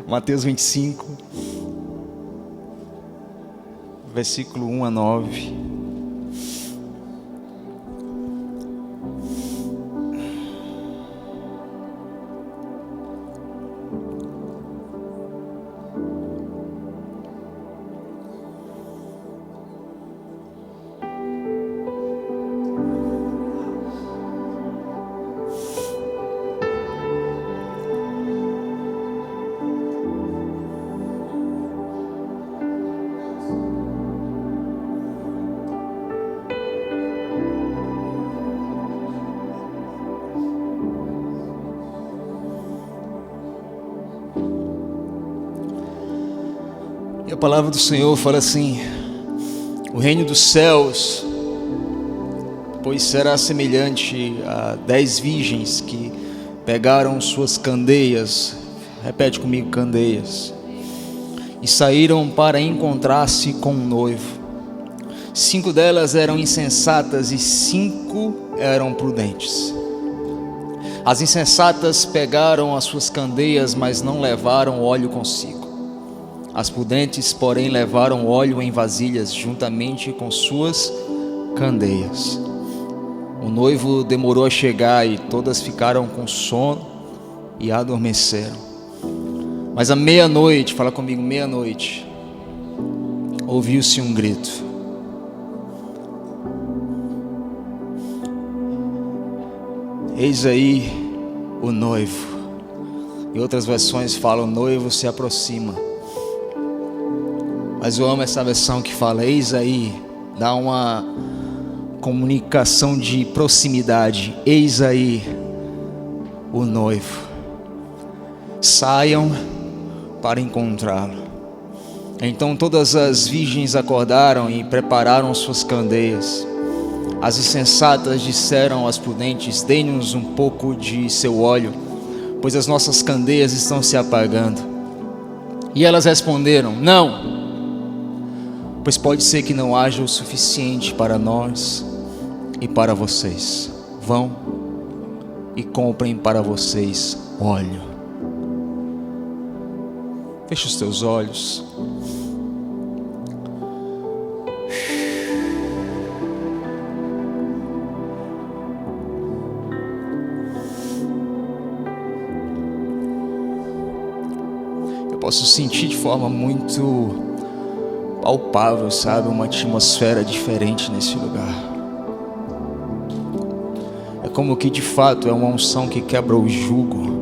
Mateus 25, versículo 1 a 9. E a palavra do Senhor fala assim: o reino dos céus, pois será semelhante a 10 virgens que pegaram suas candeias, repete comigo, candeias, e saíram para encontrar-se com um noivo. 5 delas eram insensatas e 5 eram prudentes. As insensatas pegaram as suas candeias, mas não levaram óleo consigo. As prudentes, porém, levaram óleo em vasilhas juntamente com suas candeias. O noivo demorou a chegar e todas ficaram com sono e adormeceram. Mas à meia-noite, fala comigo, meia-noite, ouviu-se um grito. Eis aí o noivo. Em outras versões falam: o noivo se aproxima. Mas eu amo essa versão que fala: eis aí, dá uma comunicação de proximidade. Eis aí o noivo. Saiam para encontrá-lo. Então todas as virgens acordaram e prepararam suas candeias. As insensatas disseram às prudentes: dê-nos um pouco de seu óleo, pois as nossas candeias estão se apagando. E elas responderam: não, pois pode ser que não haja o suficiente para nós e para vocês. Vão e comprem para vocês óleo. Feche os teus olhos. Eu posso sentir de forma muito palpável, sabe, uma atmosfera diferente nesse lugar. É como que de fato é uma unção que quebra o jugo,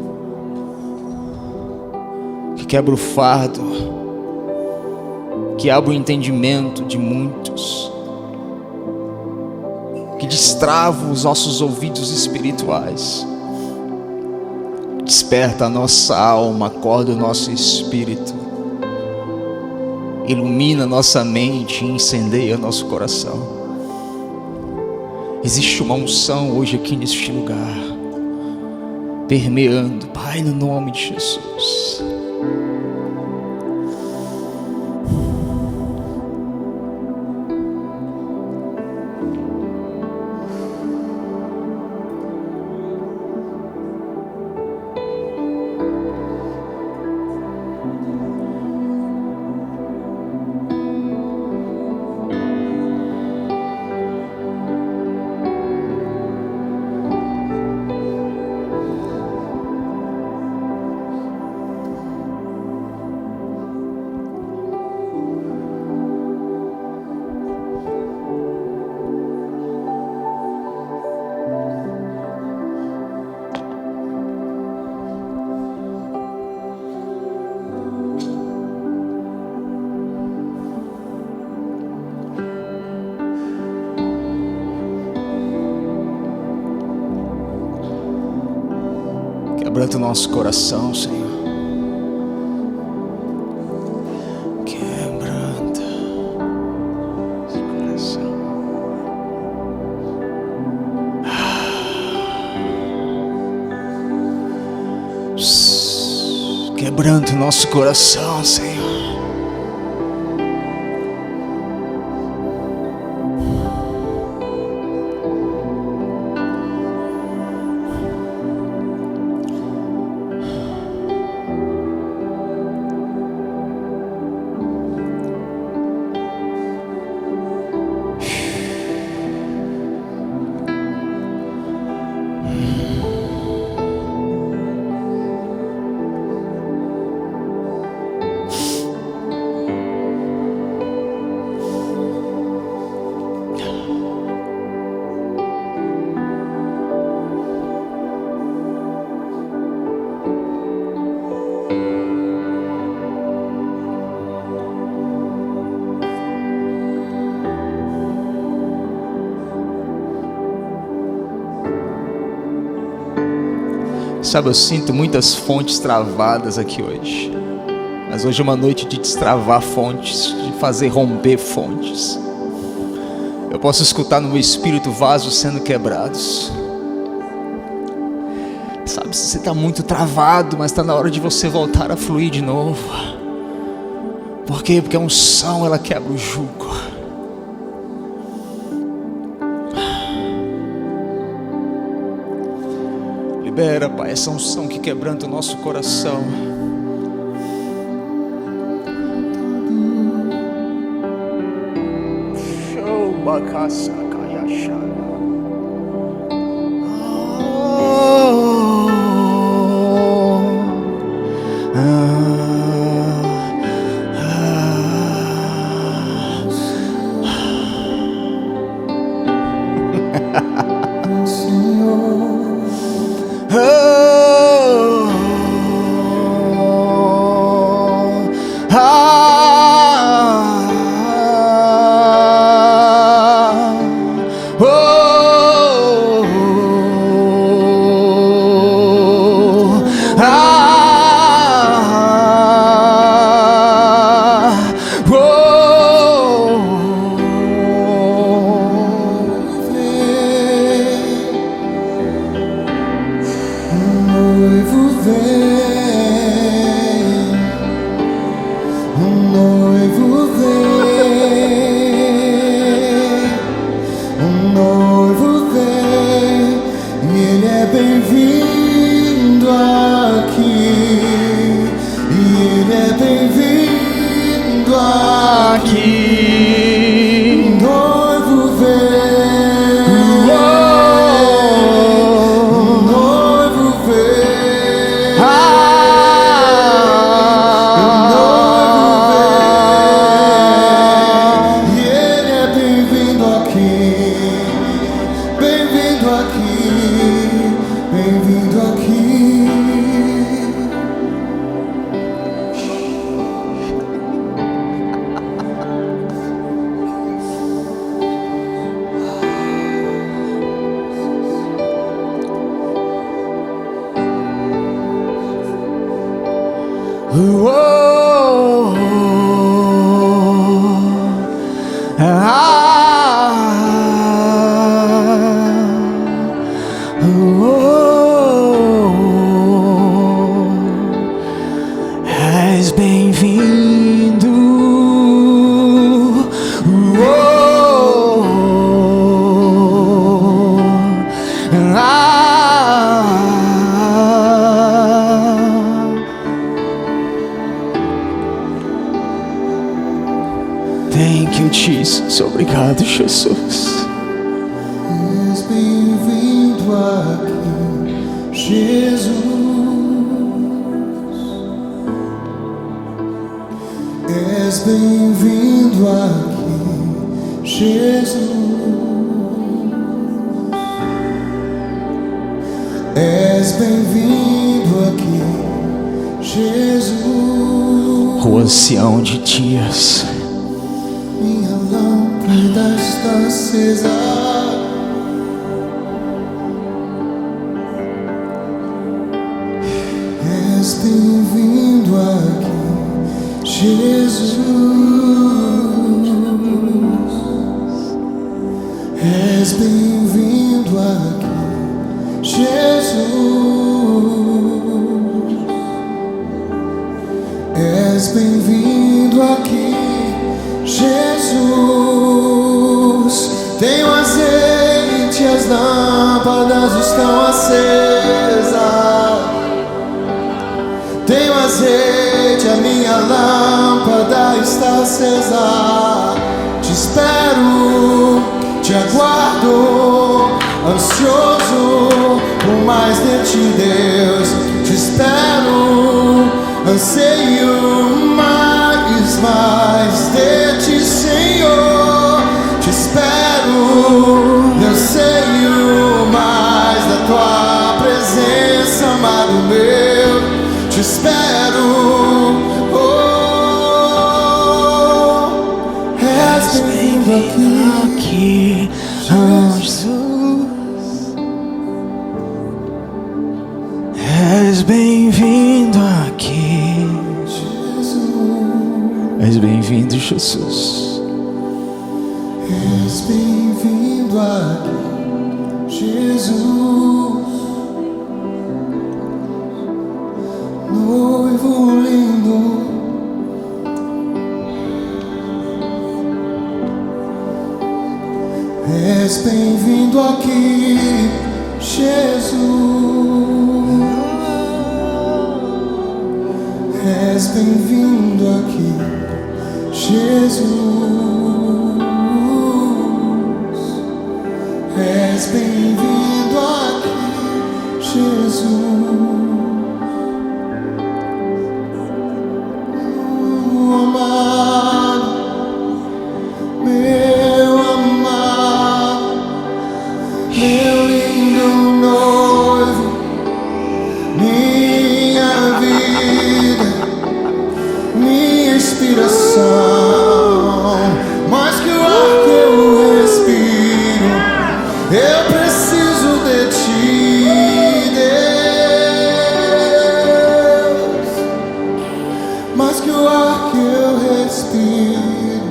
que quebra o fardo, que abre o entendimento de muitos, que destrava os nossos ouvidos espirituais, desperta a nossa alma, acorda o nosso espírito, ilumina nossa mente e incendeia nosso coração. Existe uma unção hoje aqui neste lugar, permeando, Pai, no nome de Jesus. Quebranta o nosso coração, Senhor. Quebranta esse coração. Quebranta o nosso coração, Senhor. Sabe, eu sinto muitas fontes travadas aqui hoje. Mas hoje é uma noite de destravar fontes, de fazer romper fontes. Eu posso escutar no meu espírito vasos sendo quebrados. Sabe, você está muito travado, mas está na hora de você voltar a fluir de novo. Por quê? Porque a unção, ela quebra o jugo. Libera, Pai, essa unção que quebranta o nosso coração. Show, bacasa, caiaxara. És bem-vindo. Thank you, Jesus. Obrigado, Jesus. És bem-vindo aqui, Jesus. És bem-vindo aqui, Jesus. És bem-vindo aqui, Jesus. O ancião de dias. Minha lâmpada está acesa. És bem-vindo aqui, Jesus. És bem-vindo aqui, Jesus. És bem-vindo aqui, Jesus. Tenho azeite, as lâmpadas estão acesas. Tenho azeite, a minha lâmpada está acesa. Te espero, te aguardo, ansioso por mais de ti, Deus. Te espero, anseio mais de ti, Senhor. Te espero, anseio mais da tua presença, amado meu. Te espero, és bem-vindo aqui, Jesus. bem-vindo, Jesus. És bem-vindo aqui, Jesus, noivo lindo. És bem-vindo aqui, Jesus. És bem-vindo aqui, Jesus. És bem-vindo aqui, Jesus. Amado, meu amado, meu lindo noivo, minha vida, minha inspiração, mais que o ar que eu respiro, eu preciso de ti, Deus. Mais que o ar que eu respiro,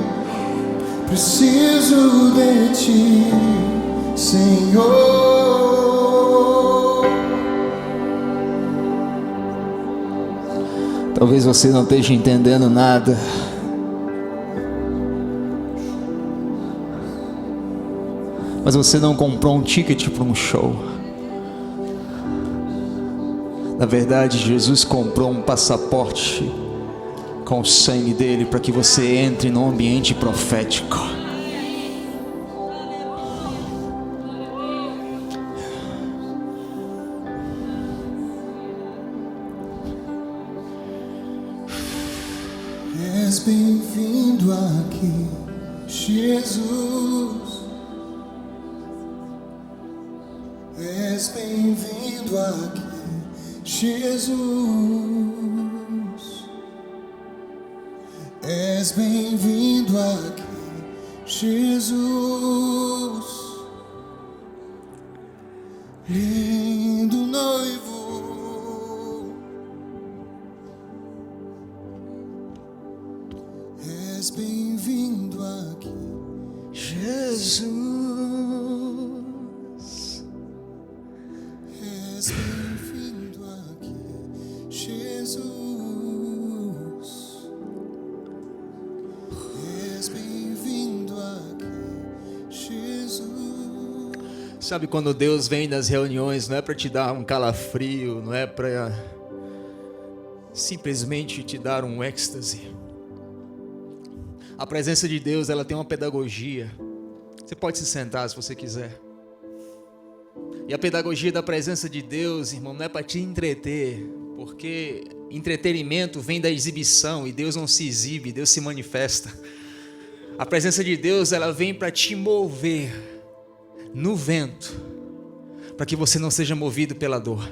preciso de ti, Senhor. Talvez você não esteja entendendo nada, mas você não comprou um ticket para um show. Na verdade, Jesus comprou um passaporte com o sangue dele para que você entre num ambiente profético. És bem-vindo aqui, Jesus. És bem-vindo aqui, Jesus. És bem-vindo aqui, Jesus. Lindo noivo. És bem-vindo aqui, Jesus. és bem-vindo aqui, Jesus. És bem-vindo aqui, Jesus. Sabe quando Deus vem nas reuniões, não é para te dar um calafrio, não é para simplesmente te dar um êxtase. A presença de Deus, ela tem uma pedagogia. Você pode se sentar se você quiser. E a pedagogia da presença de Deus, irmão, não é para te entreter, porque entretenimento vem da exibição e Deus não se exibe, Deus se manifesta. A presença de Deus, ela vem para te mover no vento, para que você não seja movido pela dor.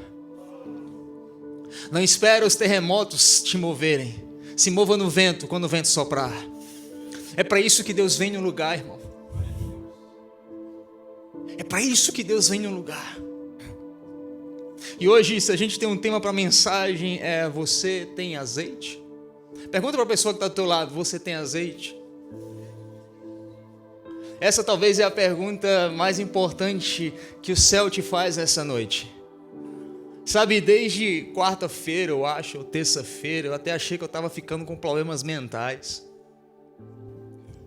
Não espere os terremotos te moverem. Se mova no vento quando o vento soprar. É para isso que Deus vem no lugar, irmão. É para isso que Deus vem no lugar. E hoje, se a gente tem um tema para a mensagem, é: você tem azeite? Pergunta para a pessoa que está do teu lado: você tem azeite? Essa talvez é a pergunta mais importante que o céu te faz essa noite. Sabe, desde quarta-feira, eu acho, ou terça-feira, eu até achei que eu estava ficando com problemas mentais.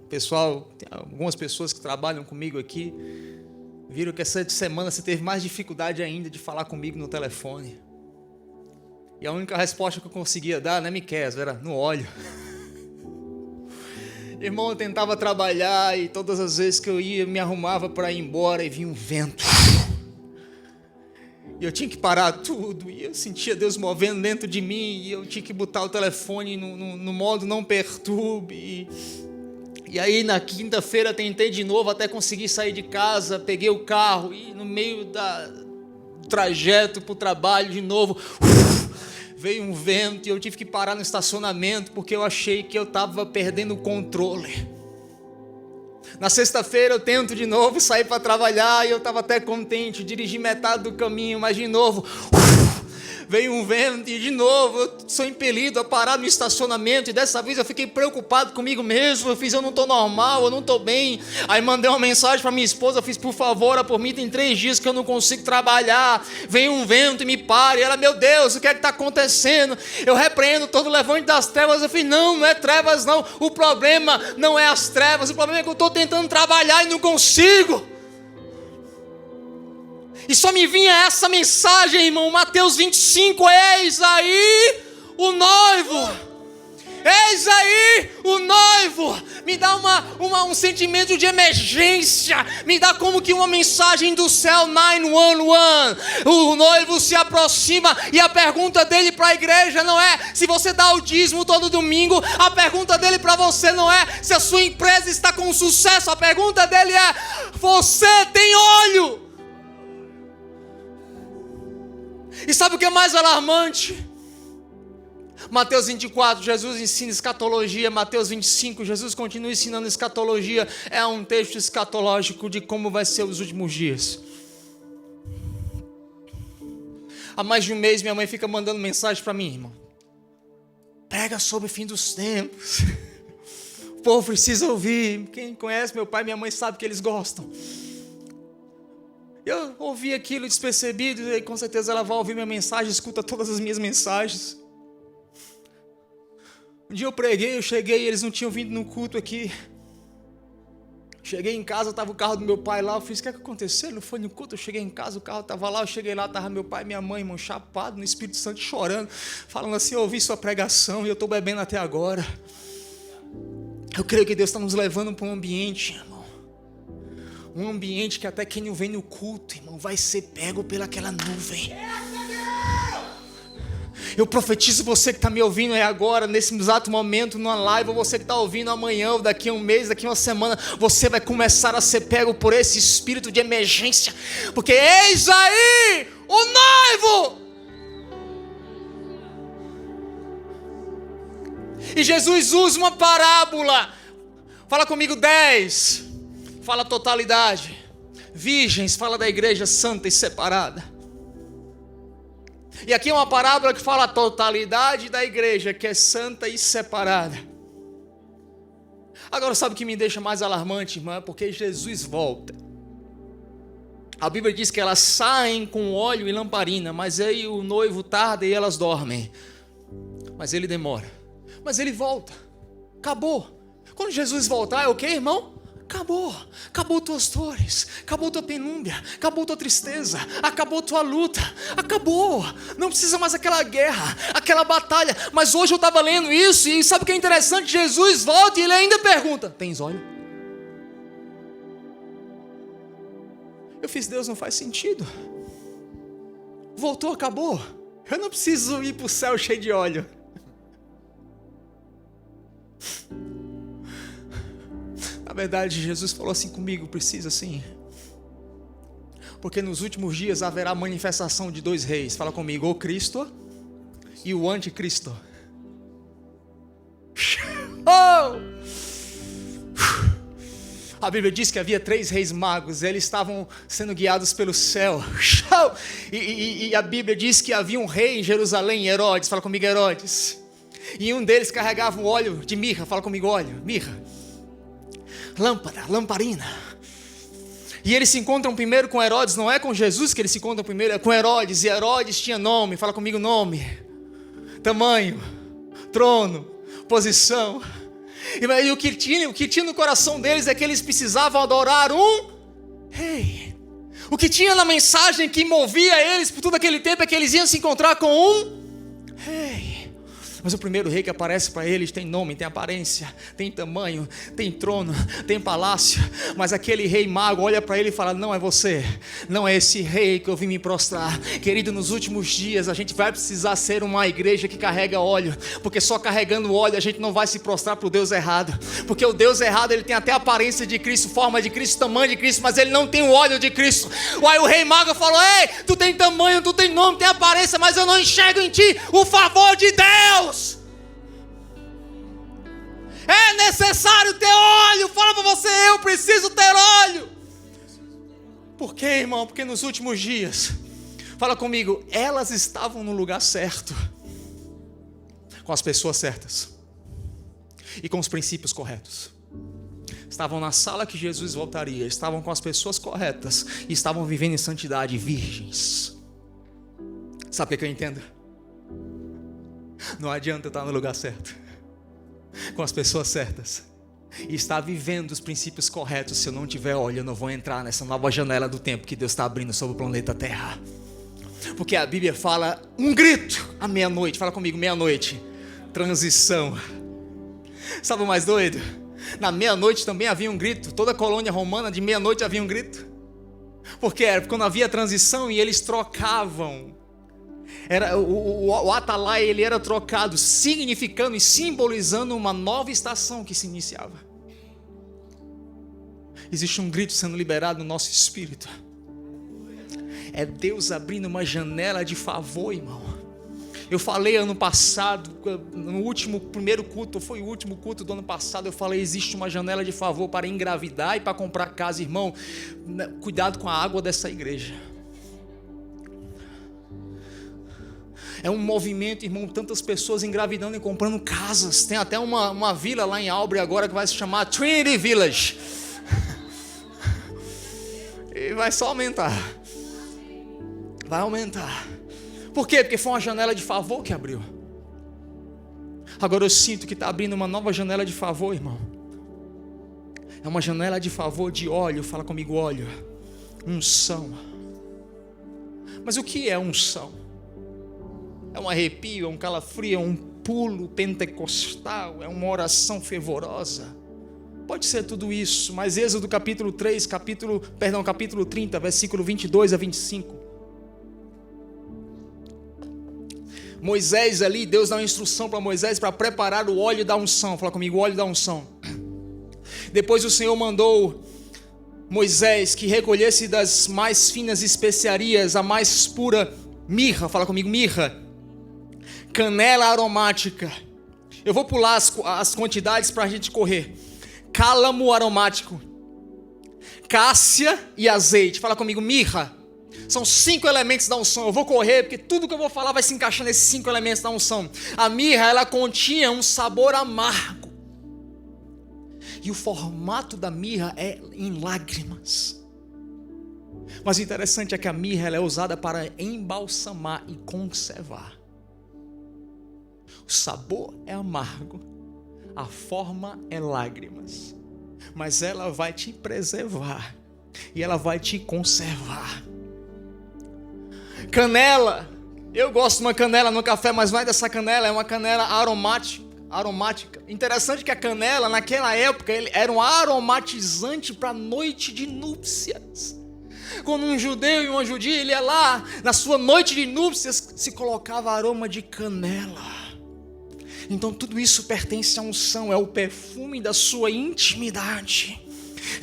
Pessoal, tem algumas pessoas que trabalham comigo aqui, viram que essa semana você teve mais dificuldade ainda de falar comigo no telefone. E a única resposta que eu conseguia dar, não é Miqueias, era no óleo. Irmão, eu tentava trabalhar e todas as vezes que eu ia, me arrumava para ir embora e vinha um vento. E eu tinha que parar tudo, e eu sentia Deus movendo dentro de mim, e eu tinha que botar o telefone no modo não perturbe. E aí na quinta-feira tentei de novo até conseguir sair de casa, peguei o carro e no meio do trajeto para o trabalho de novo, veio um vento e eu tive que parar no estacionamento porque eu achei que eu estava perdendo o controle. Na sexta-feira eu tento de novo sair para trabalhar e eu estava até contente, dirigi metade do caminho, mas de novo veio um vento e de novo eu sou impelido a parar no estacionamento, e dessa vez eu fiquei preocupado comigo mesmo. Eu não estou normal, eu não estou bem. Aí mandei uma mensagem para minha esposa, fiz: por favor, ora por mim, tem 3 dias que eu não consigo trabalhar, vem um vento e me para. E ela: meu Deus, o que é que está acontecendo? Eu repreendo todo o levante das trevas. Eu falei: não é trevas não, o problema não é as trevas, o problema é que eu estou tentando trabalhar e não consigo. E só me vinha essa mensagem, irmão, Mateus 25, eis aí o noivo. Eis aí o noivo. Me dá um sentimento de emergência. Me dá como que uma mensagem do céu 911. O noivo se aproxima e a pergunta dele para a igreja não é se você dá o dízimo todo domingo. A pergunta dele para você não é se a sua empresa está com sucesso. A pergunta dele é: você tem óleo? E sabe o que é mais alarmante? Mateus 24, Jesus ensina escatologia. Mateus 25, Jesus continua ensinando escatologia. É um texto escatológico de como vai ser os últimos dias. Há mais de um mês minha mãe fica mandando mensagem para mim: irmão, prega sobre o fim dos tempos. O povo precisa ouvir. Quem conhece meu pai e minha mãe sabe que eles gostam. Eu ouvi aquilo despercebido, e com certeza ela vai ouvir minha mensagem, escuta todas as minhas mensagens. Um dia eu cheguei, eles não tinham vindo no culto aqui. Cheguei em casa, estava o carro do meu pai lá. Eu fiz: o que é que aconteceu? Ele não foi no culto. Eu cheguei em casa, o carro estava lá. Eu cheguei lá, estava meu pai e minha mãe, irmão, chapado no Espírito Santo, chorando, falando assim: eu ouvi sua pregação e eu estou bebendo até agora. Eu creio que Deus está nos levando para um ambiente, irmão, um ambiente que até quem não vem no culto, irmão, vai ser pego pelaquela nuvem. Eu profetizo, você que está me ouvindo aí agora, nesse exato momento, numa live, ou você que está ouvindo amanhã, ou daqui a um mês, daqui a uma semana, você vai começar a ser pego por esse espírito de emergência, porque eis aí o noivo. E Jesus usa uma parábola. Fala comigo: 10. Fala totalidade. Virgens, fala da igreja santa e separada. E aqui é uma parábola que fala a totalidade da igreja, que é santa e separada. Agora, sabe o que me deixa mais alarmante, irmã? Porque Jesus volta. A Bíblia diz que elas saem com óleo e lamparina, mas aí o noivo tarda e elas dormem. Mas ele demora. Mas ele volta. Acabou. Quando Jesus voltar, é o que, irmão? Acabou tuas dores, acabou tua penúria, acabou tua tristeza, acabou tua luta, acabou, não precisa mais aquela guerra, aquela batalha. Mas hoje eu estava lendo isso e sabe o que é interessante? Jesus volta e ele ainda pergunta: tens óleo? Eu fiz: Deus, não faz sentido. Voltou, acabou, eu não preciso ir para o céu cheio de óleo. Na verdade, Jesus falou assim comigo: precisa sim. Porque nos últimos dias haverá manifestação de 2 reis. Fala comigo: o Cristo e o anticristo. Oh! A Bíblia diz que havia 3 reis magos. Eles estavam sendo guiados pelo céu. E a Bíblia diz que havia um rei em Jerusalém, Herodes. Fala comigo: Herodes. E um deles carregava um óleo de mirra. Fala comigo: óleo, mirra. Lâmpada, lamparina. E eles se encontram primeiro com Herodes. Não é com Jesus que eles se encontram primeiro, é com Herodes. E Herodes tinha nome. Fala comigo: nome, tamanho, trono, posição. E o que tinha no coração deles é que eles precisavam adorar um rei. O que tinha na mensagem que movia eles por todo aquele tempo é que eles iam se encontrar com um rei. Mas o primeiro rei que aparece para eles tem nome, tem aparência, tem tamanho, tem trono, tem palácio. Mas aquele rei mago olha para ele e fala: não é você, não é esse rei que eu vim me prostrar. Querido, nos últimos dias a gente vai precisar ser uma igreja que carrega óleo, porque só carregando óleo a gente não vai se prostrar para o Deus errado. Porque o Deus errado, ele tem até a aparência de Cristo, forma de Cristo, tamanho de Cristo, mas ele não tem o óleo de Cristo. Aí o rei mago falou: ei, tu tem tamanho, tu tem nome, tem aparência, mas eu não enxergo em ti o favor de Deus. É necessário ter óleo. Fala para você: eu preciso ter óleo. Por quê, irmão? Porque nos últimos dias Fala comigo, elas estavam no lugar certo, com as pessoas certas e com os princípios corretos. Estavam na sala que Jesus voltaria, estavam com as pessoas corretas e estavam vivendo em santidade, virgens. Sabe o que eu entendo? Não adianta estar no lugar certo, com as pessoas certas e estar vivendo os princípios corretos. Se eu não tiver óleo, eu não vou entrar nessa nova janela do tempo que Deus está abrindo sobre o planeta Terra. Porque a Bíblia fala um grito à meia-noite. Fala comigo, meia-noite, transição. Sabe o mais doido? Na meia-noite também havia um grito. Toda a colônia romana de meia-noite havia um grito. Porque era quando havia transição e eles trocavam. Era o atalaia, ele era trocado, significando e simbolizando uma nova estação que se iniciava. Existe um grito sendo liberado no nosso espírito. É Deus abrindo uma janela de favor, irmão. Eu falei ano passado, no primeiro culto, foi o último culto do ano passado, eu falei, existe uma janela de favor para engravidar e para comprar casa. Irmão, cuidado com a água dessa igreja. É um movimento, irmão, tantas pessoas engravidando e comprando casas. Tem até uma vila lá em Albury agora que vai se chamar Trinity Village. E vai só aumentar. Vai aumentar. Por quê? Porque foi uma janela de favor que abriu. Agora eu sinto que está abrindo uma nova janela de favor, irmão. É uma janela de favor de óleo. Fala comigo, óleo. Unção. Mas o que é unção? É um arrepio, é um calafrio, é um pulo pentecostal, é uma oração fervorosa. Pode ser tudo isso, mas Êxodo capítulo 30, versículo 22 a 25. Moisés ali, Deus dá uma instrução para Moisés para preparar o óleo da unção. Fala comigo, o óleo da unção. Depois o Senhor mandou Moisés que recolhesse das mais finas especiarias a mais pura mirra. Fala comigo, mirra. Canela aromática. Eu vou pular as quantidades para a gente correr. Cálamo aromático, cássia e azeite. Fala comigo, mirra. São 5 elementos da unção. Eu vou correr porque tudo que eu vou falar vai se encaixar nesses 5 elementos da unção. A mirra, ela continha um sabor amargo. E o formato da mirra é em lágrimas. Mas o interessante é que a mirra ela é usada para embalsamar e conservar. O sabor é amargo, a forma é lágrimas, mas ela vai te preservar e ela vai te conservar. Canela, eu gosto de uma canela no café, mas não é dessa canela, é uma canela aromática. Interessante que a canela naquela época era um aromatizante para a noite de núpcias. Quando um judeu e uma judia ele ia lá na sua noite de núpcias, se colocava aroma de canela. Então tudo isso pertence à unção, é o perfume da sua intimidade.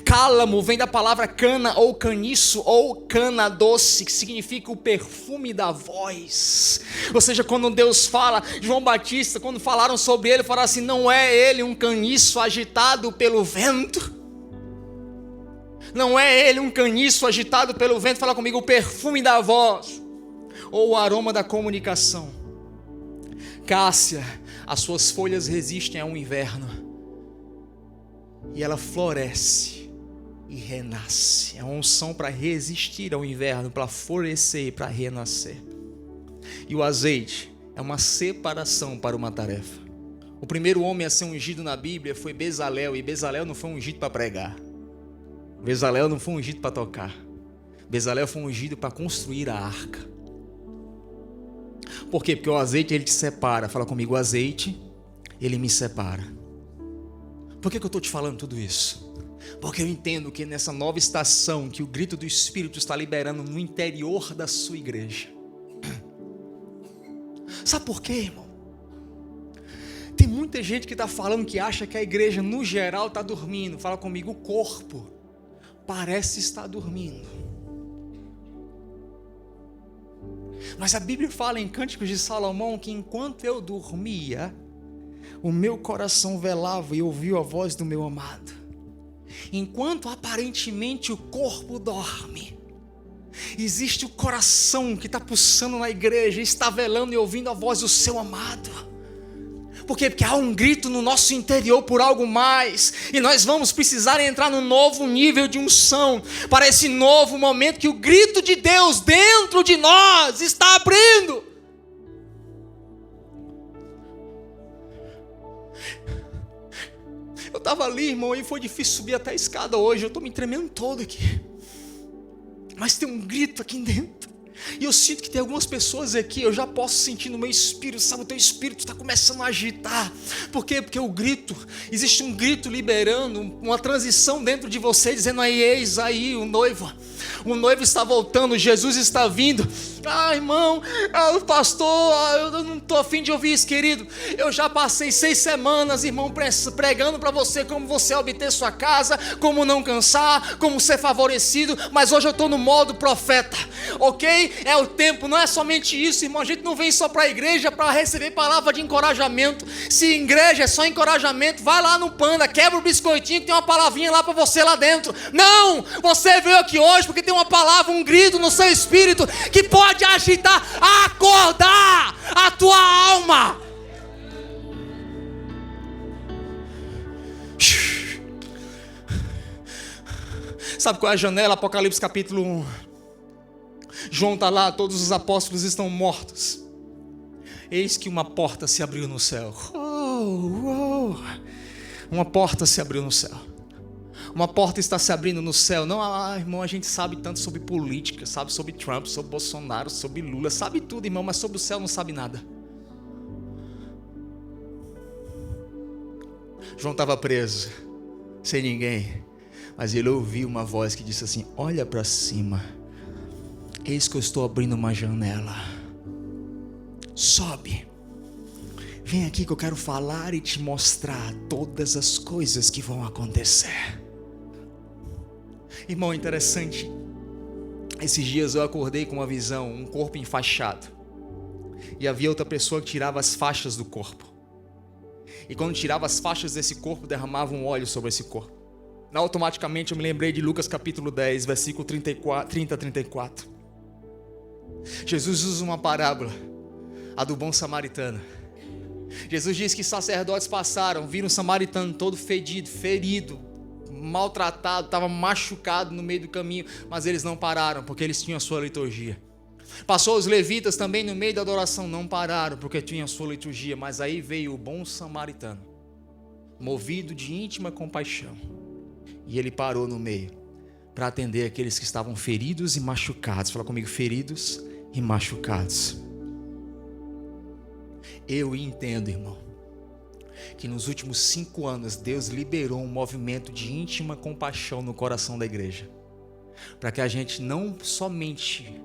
Cálamo vem da palavra cana ou caniço ou cana doce, que significa o perfume da voz. Ou seja, quando Deus fala, João Batista, quando falaram sobre ele, falaram assim, não é ele um caniço agitado pelo vento? Não é ele um caniço agitado pelo vento? Fala comigo, o perfume da voz ou o aroma da comunicação. Cássia, as suas folhas resistem ao inverno e ela floresce e renasce. É uma unção para resistir ao inverno, para florescer e para renascer. E o azeite é uma separação para uma tarefa. O primeiro homem a ser ungido na Bíblia foi Bezalel, e Bezalel não foi ungido para pregar. Bezalel não foi ungido para tocar. Bezalel foi ungido para construir a arca. Por quê? Porque o azeite ele te separa. Fala comigo, o azeite ele me separa. Por que eu estou te falando tudo isso? Porque eu entendo que nessa nova estação que o grito do Espírito está liberando no interior da sua igreja. Sabe por quê, irmão? Tem muita gente que está falando que acha que a igreja no geral está dormindo. Fala comigo, o corpo parece estar dormindo. Mas a Bíblia fala em Cânticos de Salomão que enquanto eu dormia, o meu coração velava e ouviu a voz do meu amado. Enquanto aparentemente o corpo dorme, Existe o coração que está pulsando na igreja, está velando e ouvindo a voz do seu amado. Por quê? Porque há um grito no nosso interior por algo mais. E nós vamos precisar entrar num novo nível de unção, para esse novo momento que o grito de Deus dentro de nós está abrindo. Eu estava ali, irmão, e foi difícil subir até a escada hoje. Eu estou me tremendo todo aqui. Mas tem um grito aqui dentro. E eu sinto que tem algumas pessoas aqui, eu já posso sentir no meu espírito, sabe, o teu espírito está começando a agitar. Por quê? Porque o grito, existe um grito liberando, uma transição dentro de você, dizendo aí, eis aí o noivo está voltando, Jesus está vindo. Irmão, o pastor, eu não estou a fim de ouvir isso, querido. Eu já passei 6 semanas, irmão, pregando para você como você obter sua casa, como não cansar, como ser favorecido, mas hoje eu estou no modo profeta, ok? É o tempo, não é somente isso, irmão. A gente não vem só para a igreja para receber palavra de encorajamento. Se igreja é só encorajamento, vai lá no Panda, quebra o biscoitinho que tem uma palavrinha lá para você lá dentro. Não! Você veio aqui hoje porque tem uma palavra, um grito no seu espírito que pode agitar, acordar a tua alma. Sabe qual é a janela? Apocalipse capítulo 1. João está lá, todos os apóstolos estão mortos. Eis que uma porta se abriu no céu. Uma porta se abriu no céu. Uma porta está se abrindo no céu. Não, irmão, a gente sabe tanto sobre política, sabe sobre Trump, sobre Bolsonaro, sobre Lula, sabe tudo, irmão, mas sobre o céu não sabe nada. João estava preso, sem ninguém, mas ele ouviu uma voz que disse assim: olha para cima, eis que eu estou abrindo uma janela. Sobe, vem aqui que eu quero falar e te mostrar todas as coisas que vão acontecer. Irmão, interessante, esses dias eu acordei com uma visão, um corpo enfaixado, e havia outra pessoa que tirava as faixas do corpo, e quando tirava as faixas desse corpo, derramava um óleo sobre esse corpo. Automaticamente eu me lembrei de Lucas capítulo 10, versículo 30 a 34. Jesus usa uma parábola, a do bom samaritano. Jesus diz que sacerdotes passaram, viram um samaritano todo fedido, ferido, maltratado, estava machucado no meio do caminho, mas eles não pararam, porque eles tinham a sua liturgia. Passou os levitas também no meio da adoração, não pararam, porque tinham a sua liturgia. Mas aí veio o bom samaritano, movido de íntima compaixão, e ele parou no meio para atender aqueles que estavam feridos e machucados. Fala comigo, feridos e machucados. Eu entendo, irmão, que nos últimos 5 anos Deus liberou um movimento de íntima compaixão no coração da igreja, para que a gente não somente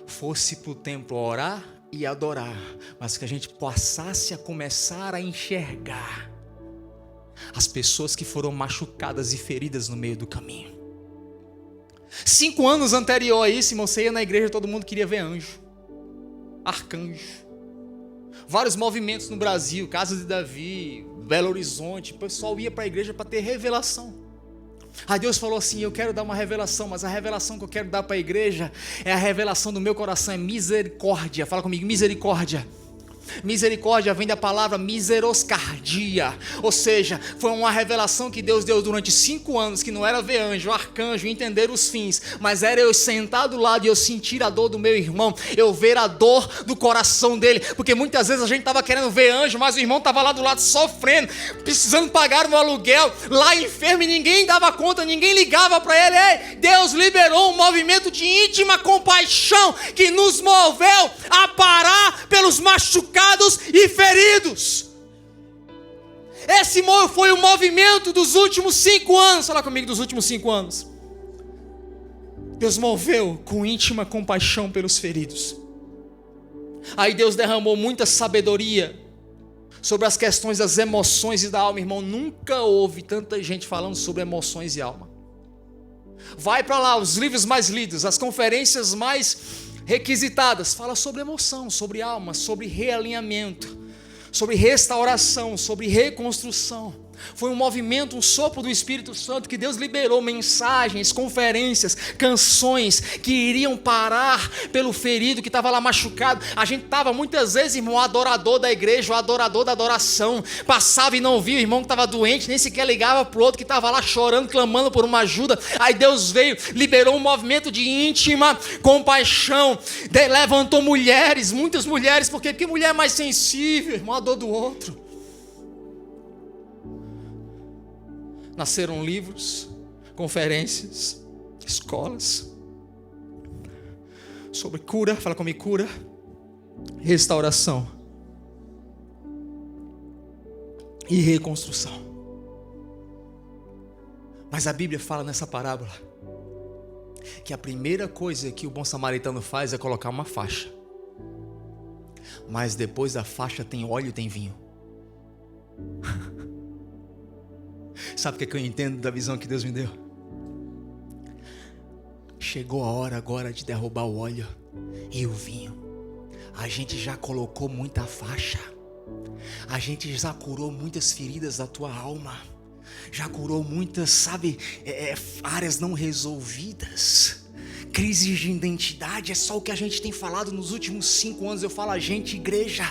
fosse para o templo orar e adorar, mas que a gente passasse a começar a enxergar as pessoas que foram machucadas e feridas no meio do caminho. 5 anos anterior a isso, irmão, você ia na igreja, todo mundo queria ver anjo, arcanjo. Vários movimentos no Brasil, Casa de Davi, Belo Horizonte, o pessoal ia para a igreja para ter revelação. Aí Deus falou assim: eu quero dar uma revelação, mas a revelação que eu quero dar para a igreja é a revelação do meu coração, é misericórdia. Fala comigo, misericórdia. Misericórdia vem da palavra miseroscardia, ou seja, foi uma revelação que Deus deu durante 5 anos, que não era ver anjo, arcanjo, entender os fins, mas era eu sentar do lado e eu sentir a dor do meu irmão, eu ver a dor do coração dele, porque muitas vezes a gente estava querendo ver anjo, mas o irmão estava lá do lado sofrendo, precisando pagar um aluguel, lá enfermo, e ninguém dava conta, ninguém ligava para ele. Ei, Deus liberou um movimento de íntima compaixão que nos moveu a parar pelos machucados e feridos. Esse foi o movimento dos últimos 5 anos. Fala comigo, dos últimos 5 anos. Deus moveu com íntima compaixão pelos feridos. Aí Deus derramou muita sabedoria sobre as questões das emoções e da alma. Irmão, nunca houve tanta gente falando sobre emoções e alma. Vai para lá, os livros mais lidos, as conferências mais requisitadas, fala sobre emoção, sobre alma, sobre realinhamento, sobre restauração, sobre reconstrução. Foi um movimento, um sopro do Espírito Santo que Deus liberou mensagens, conferências, canções que iriam parar pelo ferido que estava lá machucado. A gente estava muitas vezes, irmão, o adorador da igreja, o adorador da adoração, passava e não via o irmão que estava doente, nem sequer ligava para o outro que estava lá chorando, clamando por uma ajuda. Aí Deus veio, liberou um movimento de íntima compaixão, levantou mulheres, muitas mulheres, porque mulher é mais sensível, irmão, à dor do outro. Nasceram livros, conferências, escolas sobre cura, fala comigo, cura, restauração e reconstrução. Mas a Bíblia fala nessa parábola que a primeira coisa que o bom samaritano faz é colocar uma faixa. Mas depois da faixa tem óleo e tem vinho. Sabe o que eu entendo da visão que Deus me deu? Chegou a hora agora de derrubar o óleo e o vinho. A gente já colocou muita faixa. A gente já curou muitas feridas da tua alma. Já curou muitas, áreas não resolvidas. Crises de identidade, é só o que a gente tem falado nos últimos 5 anos. Eu falo a gente, igreja,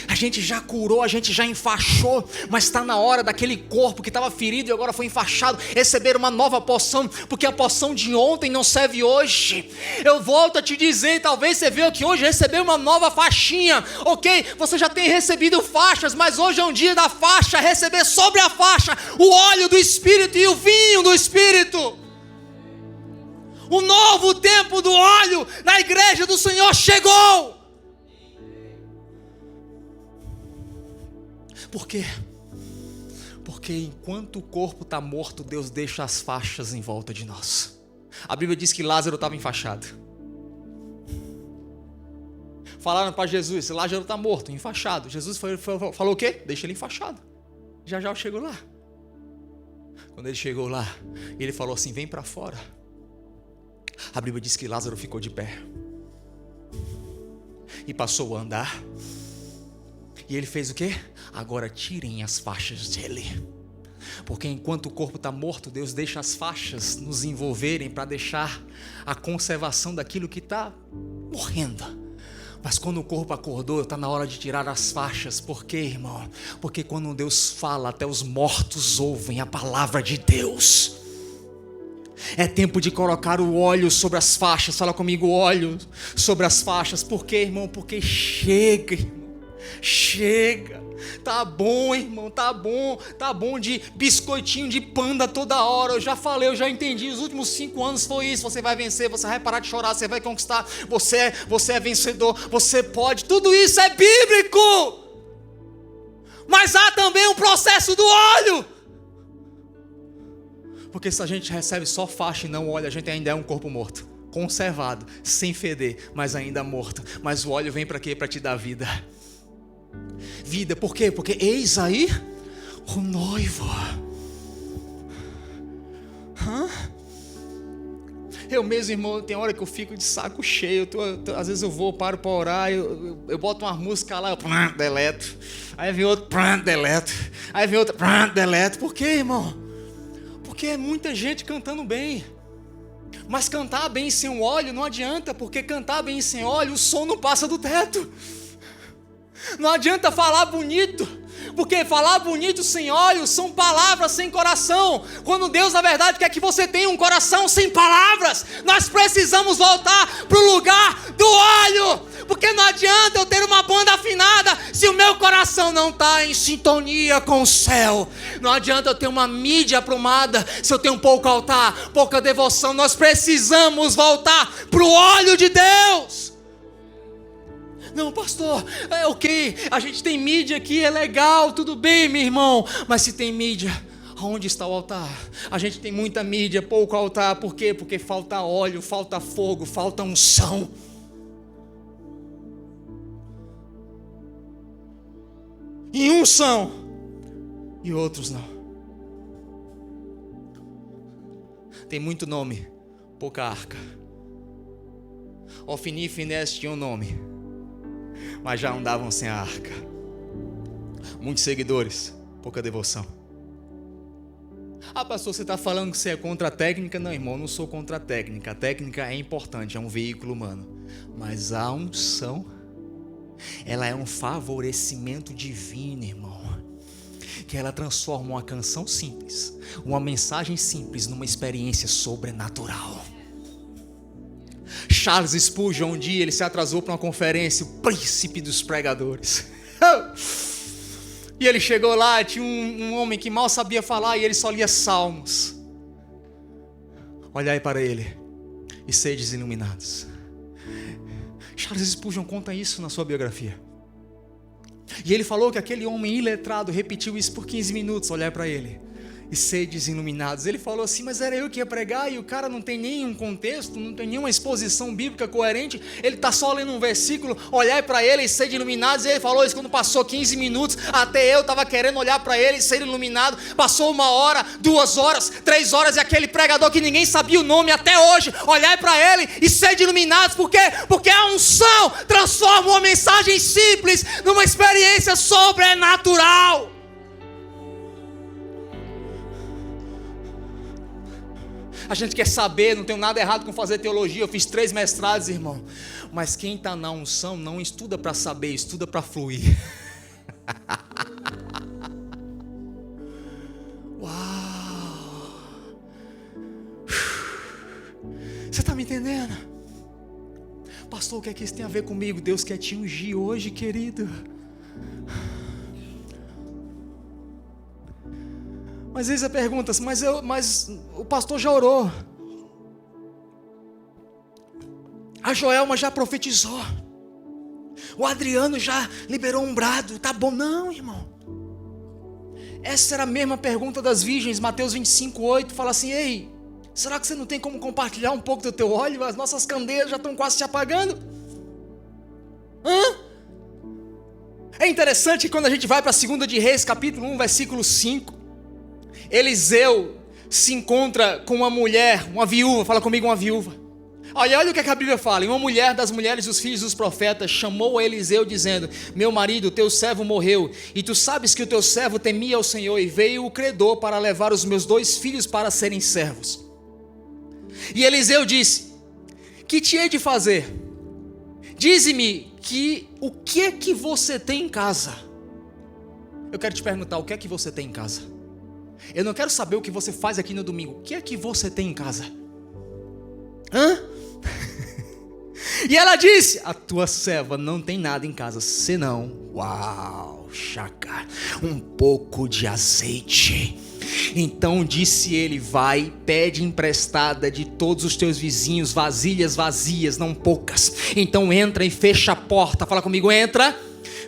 a gente já curou, a gente já enfaixou, mas está na hora daquele corpo que estava ferido e agora foi enfaixado, receber uma nova porção, porque a porção de ontem não serve hoje. Eu volto a te dizer, talvez você veio aqui hoje receber uma nova faixinha, ok, você já tem recebido faixas, mas hoje é um dia da faixa, receber sobre a faixa o óleo do Espírito e o vinho do Espírito. O novo tempo do óleo na igreja do Senhor chegou. Por quê? Porque enquanto o corpo está morto, Deus deixa as faixas em volta de nós. A Bíblia diz que Lázaro estava enfaixado. Falaram para Jesus, Lázaro está morto, enfaixado. Jesus falou o quê? Deixa ele enfaixado. Já eu chego lá. Quando ele chegou lá, ele falou assim, vem para fora. A Bíblia diz que Lázaro ficou de pé e passou a andar. E ele fez o quê? Agora tirem as faixas dele. Porque enquanto o corpo está morto, Deus deixa as faixas nos envolverem para deixar a conservação daquilo que está morrendo. Mas quando o corpo acordou, está na hora de tirar as faixas. Por quê, irmão? Porque quando Deus fala, até os mortos ouvem a palavra de Deus. É tempo de colocar o óleo sobre as faixas. Fala comigo, óleo sobre as faixas. Por quê, irmão? Porque chega, irmão. Chega. Tá bom, irmão, tá bom de biscoitinho de panda toda hora. Eu já falei, eu já entendi. Os últimos 5 anos foi isso. Você vai vencer, você vai parar de chorar, você vai conquistar. Você é vencedor, você pode. Tudo isso é bíblico. Mas há também um processo do óleo. Porque se a gente recebe só faixa e não óleo, a gente ainda é um corpo morto, conservado, sem feder, mas ainda morto. Mas o óleo vem para quê? Para te dar vida. Vida, por quê? Porque eis aí o noivo. Eu mesmo, irmão, tem hora que eu fico de saco cheio. Às vezes eu paro para orar, eu boto uma música lá, eu deleto. Aí vem outro, deleto. Aí vem outro, deleto. Por quê, irmão? Porque é muita gente cantando bem. Mas cantar bem sem um óleo não adianta, porque cantar bem sem óleo, o som não passa do teto. Não adianta falar bonito, porque falar bonito sem óleo são palavras sem coração. Quando Deus, na verdade, quer que você tenha um coração sem palavras. Nós precisamos voltar para o lugar do óleo. Porque não adianta eu ter uma banda afinada se o meu coração não está em sintonia com o céu. Não adianta eu ter uma mídia aprumada se eu tenho pouco altar, pouca devoção. Nós precisamos voltar para o óleo de Deus. Não, pastor, é ok, a gente tem mídia aqui, é legal, tudo bem, meu irmão. Mas se tem mídia, onde está o altar? A gente tem muita mídia, pouco altar. Por quê? Porque falta óleo, falta fogo, falta unção. E uns são, e outros não. Tem muito nome, pouca arca. Ofni e Finés tinham nome, mas já andavam sem a arca. Muitos seguidores, pouca devoção. Ah, pastor, você está falando que você é contra a técnica? Não, irmão, eu não sou contra a técnica. A técnica é importante, é um veículo humano. Mas a unção, ela é um favorecimento divino, irmão. Que ela transforma uma canção simples, uma mensagem simples, numa experiência sobrenatural. Charles Spurgeon, um dia, ele se atrasou para uma conferência, o príncipe dos pregadores. E ele chegou lá, tinha um homem que mal sabia falar e ele só lia salmos. Olhai para ele e sedes iluminados. Charles Spurgeon conta isso na sua biografia. E ele falou que aquele homem iletrado repetiu isso por 15 minutos, olhar para ele e sedes iluminados. Ele falou assim, mas era eu que ia pregar, e o cara não tem nenhum contexto, não tem nenhuma exposição bíblica coerente, ele está só lendo um versículo, olhar para ele e sedes iluminados. E ele falou isso quando passou 15 minutos, até eu estava querendo olhar para ele e ser iluminado. Passou 1 hora, 2 horas, 3 horas, e aquele pregador que ninguém sabia o nome até hoje, olhar para ele e sedes iluminados. Por quê? Porque a unção transforma uma mensagem simples numa experiência sobrenatural. A gente quer saber, não tenho nada errado com fazer teologia, eu fiz 3 mestrados, irmão. Mas quem está na unção não estuda para saber, estuda para fluir. Uau! Você está me entendendo? Pastor, o que é que isso tem a ver comigo? Deus quer te ungir hoje, querido. Mas às vezes a pergunta, mas o pastor já orou. A Joelma já profetizou. O Adriano já liberou um brado. Tá bom? Não, irmão. Essa era a mesma pergunta das virgens. Mateus 25:8 fala assim, ei, será que você não tem como compartilhar um pouco do teu óleo? As nossas candeias já estão quase se apagando. É interessante que quando a gente vai para 2 de Reis, capítulo 1, versículo 5, Eliseu se encontra com uma mulher, uma viúva. Fala comigo, uma viúva. Olha o que a Bíblia fala. E uma mulher das mulheres dos filhos dos profetas chamou a Eliseu dizendo, meu marido, teu servo morreu, e tu sabes que o teu servo temia ao Senhor, e veio o credor para levar os meus 2 filhos para serem servos. E Eliseu disse, que te hei de fazer? Dize-me o que é que você tem em casa? Eu quero te perguntar, o que é que você tem em casa? Eu não quero saber o que você faz aqui no domingo. O que é que você tem em casa? E ela disse, a tua serva não tem nada em casa, senão, uau, chaca, um pouco de azeite. Então disse ele, vai, pede emprestada de todos os teus vizinhos vasilhas vazias, não poucas. Então entra e fecha a porta. Fala comigo, entra,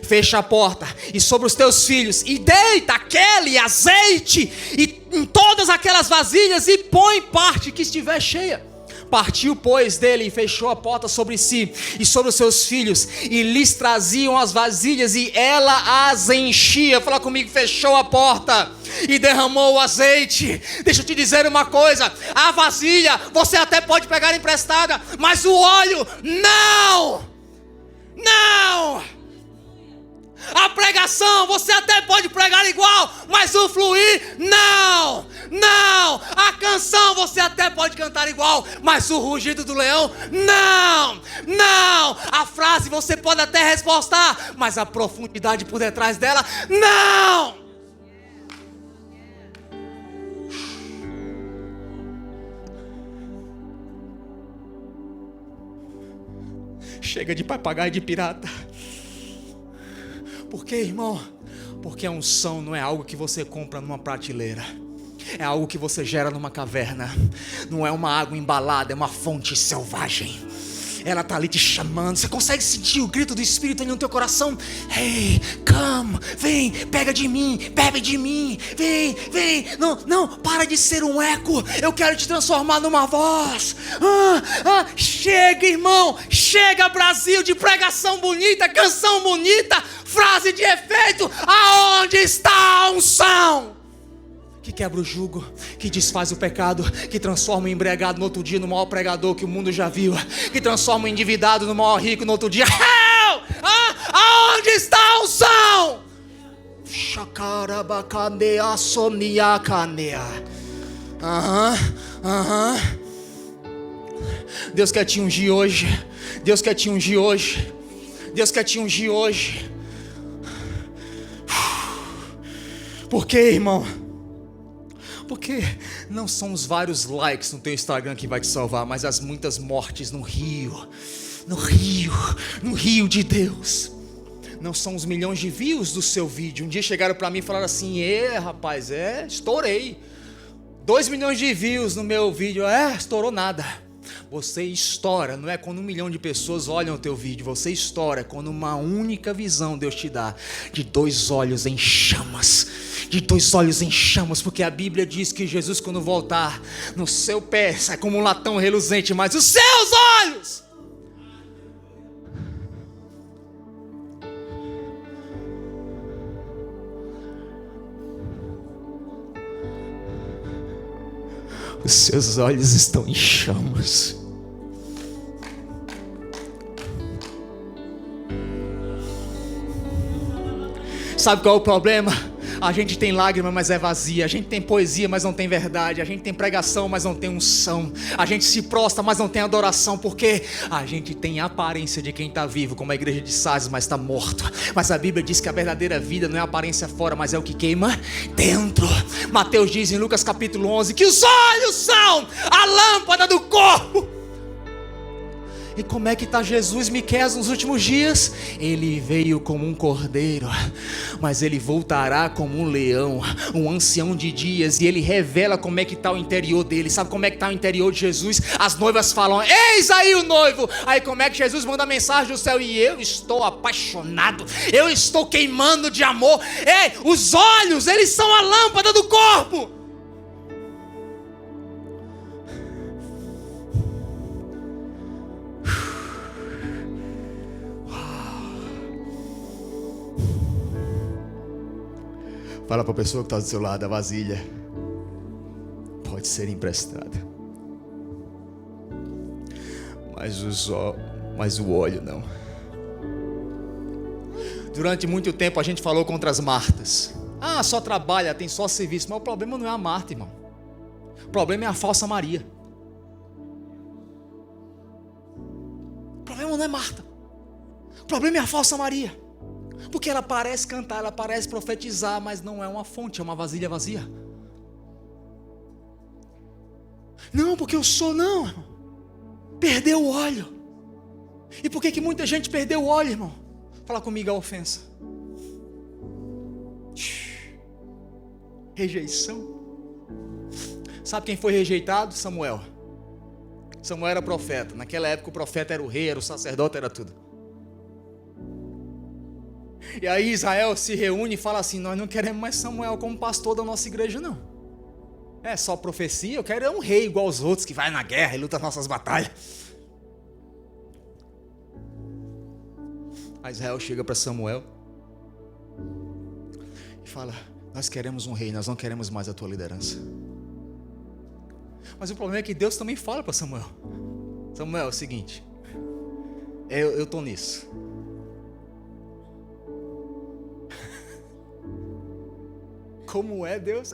fecha a porta, e sobre os teus filhos, e deita aquele azeite e em todas aquelas vasilhas, e põe parte que estiver cheia. Partiu, pois, dele e fechou a porta sobre si e sobre os seus filhos, e lhes traziam as vasilhas, e ela as enchia. Fala comigo, fechou a porta e derramou o azeite. Deixa eu te dizer uma coisa, a vasilha você até pode pegar emprestada, mas o óleo, não. A pregação, você até pode pregar igual, mas o fluir, não. A canção, você até pode cantar igual, mas o rugido do leão, não. A frase, você pode até respostar, mas a profundidade por detrás dela, não. Chega de papagaio de pirata. Por quê, irmão? Porque a unção não é algo que você compra numa prateleira. É algo que você gera numa caverna. Não é uma água embalada, é uma fonte selvagem. Ela está ali te chamando. Você consegue sentir o grito do Espírito ali no teu coração? Hey, come, vem, pega de mim, bebe de mim. Vem, não, para de ser um eco. Eu quero te transformar numa voz. Chega, irmão, chega, Brasil, de pregação bonita, canção bonita, frase de efeito. Aonde está a unção? Que quebra o jugo, que desfaz o pecado, que transforma o embriagado no outro dia no maior pregador que o mundo já viu, que transforma o endividado no maior rico no outro dia. Aonde está a unção? Deus quer te ungir hoje. Deus quer te ungir hoje. Deus quer te ungir hoje. Por quê, irmão? Porque não são os vários likes no teu Instagram que vai te salvar, mas as muitas mortes no rio de Deus. Não são os milhões de views do seu vídeo. Um dia chegaram para mim e falaram assim: rapaz, estourei. 2 milhões de views no meu vídeo. Estourou nada. Você estoura, não é quando 1 milhão de pessoas olham o teu vídeo. Você estoura quando uma única visão Deus te dá, de 2 olhos em chamas. De 2 olhos em chamas, porque a Bíblia diz que Jesus, quando voltar, no seu pé sai como um latão reluzente, mas os seus olhos... Os seus olhos estão em chamas. Sabe qual é o problema? A gente tem lágrima, mas é vazia. A gente tem poesia, mas não tem verdade. A gente tem pregação, mas não tem unção. A gente se prostra, mas não tem adoração. Porque a gente tem a aparência de quem está vivo, como a igreja de Sardes, mas está morto. Mas a Bíblia diz que a verdadeira vida não é a aparência fora, mas é o que queima dentro. Mateus diz em Lucas capítulo 11 que os olhos são a lâmpada do corpo. E como é que está Jesus, Miqueias, nos últimos dias? Ele veio como um cordeiro, mas ele voltará como um leão, um ancião de dias. E ele revela como é que está o interior dele. Sabe como é que está o interior de Jesus? As noivas falam: eis aí o noivo. Aí como é que Jesus manda mensagem do céu? E eu estou apaixonado, eu estou queimando de amor. Os olhos, eles são a lâmpada do corpo. Fala para a pessoa que está do seu lado: a vasilha pode ser emprestada, mas o óleo não. Durante muito tempo a gente falou contra as Martas. Só trabalha, tem só serviço. Mas o problema não é a Marta, irmão. O problema é a falsa Maria. O problema não é Marta. O problema é a falsa Maria. Porque ela parece cantar, ela parece profetizar, mas não é uma fonte, é uma vasilha vazia. Não, porque eu sou, não, irmão. Perdeu o óleo. E por que muita gente perdeu o óleo, irmão? Fala comigo a ofensa. Rejeição. Sabe quem foi rejeitado? Samuel. Samuel era profeta. Naquela época o profeta era o rei, era o sacerdote, era tudo. E aí Israel se reúne e fala assim: nós não queremos mais Samuel como pastor da nossa igreja, não. É só profecia, eu quero um rei igual aos outros, que vai na guerra e luta as nossas batalhas. Aí Israel chega para Samuel e fala: nós queremos um rei, nós não queremos mais a tua liderança. Mas o problema é que Deus também fala para Samuel: Samuel, é o seguinte, eu estou nisso. Como é Deus?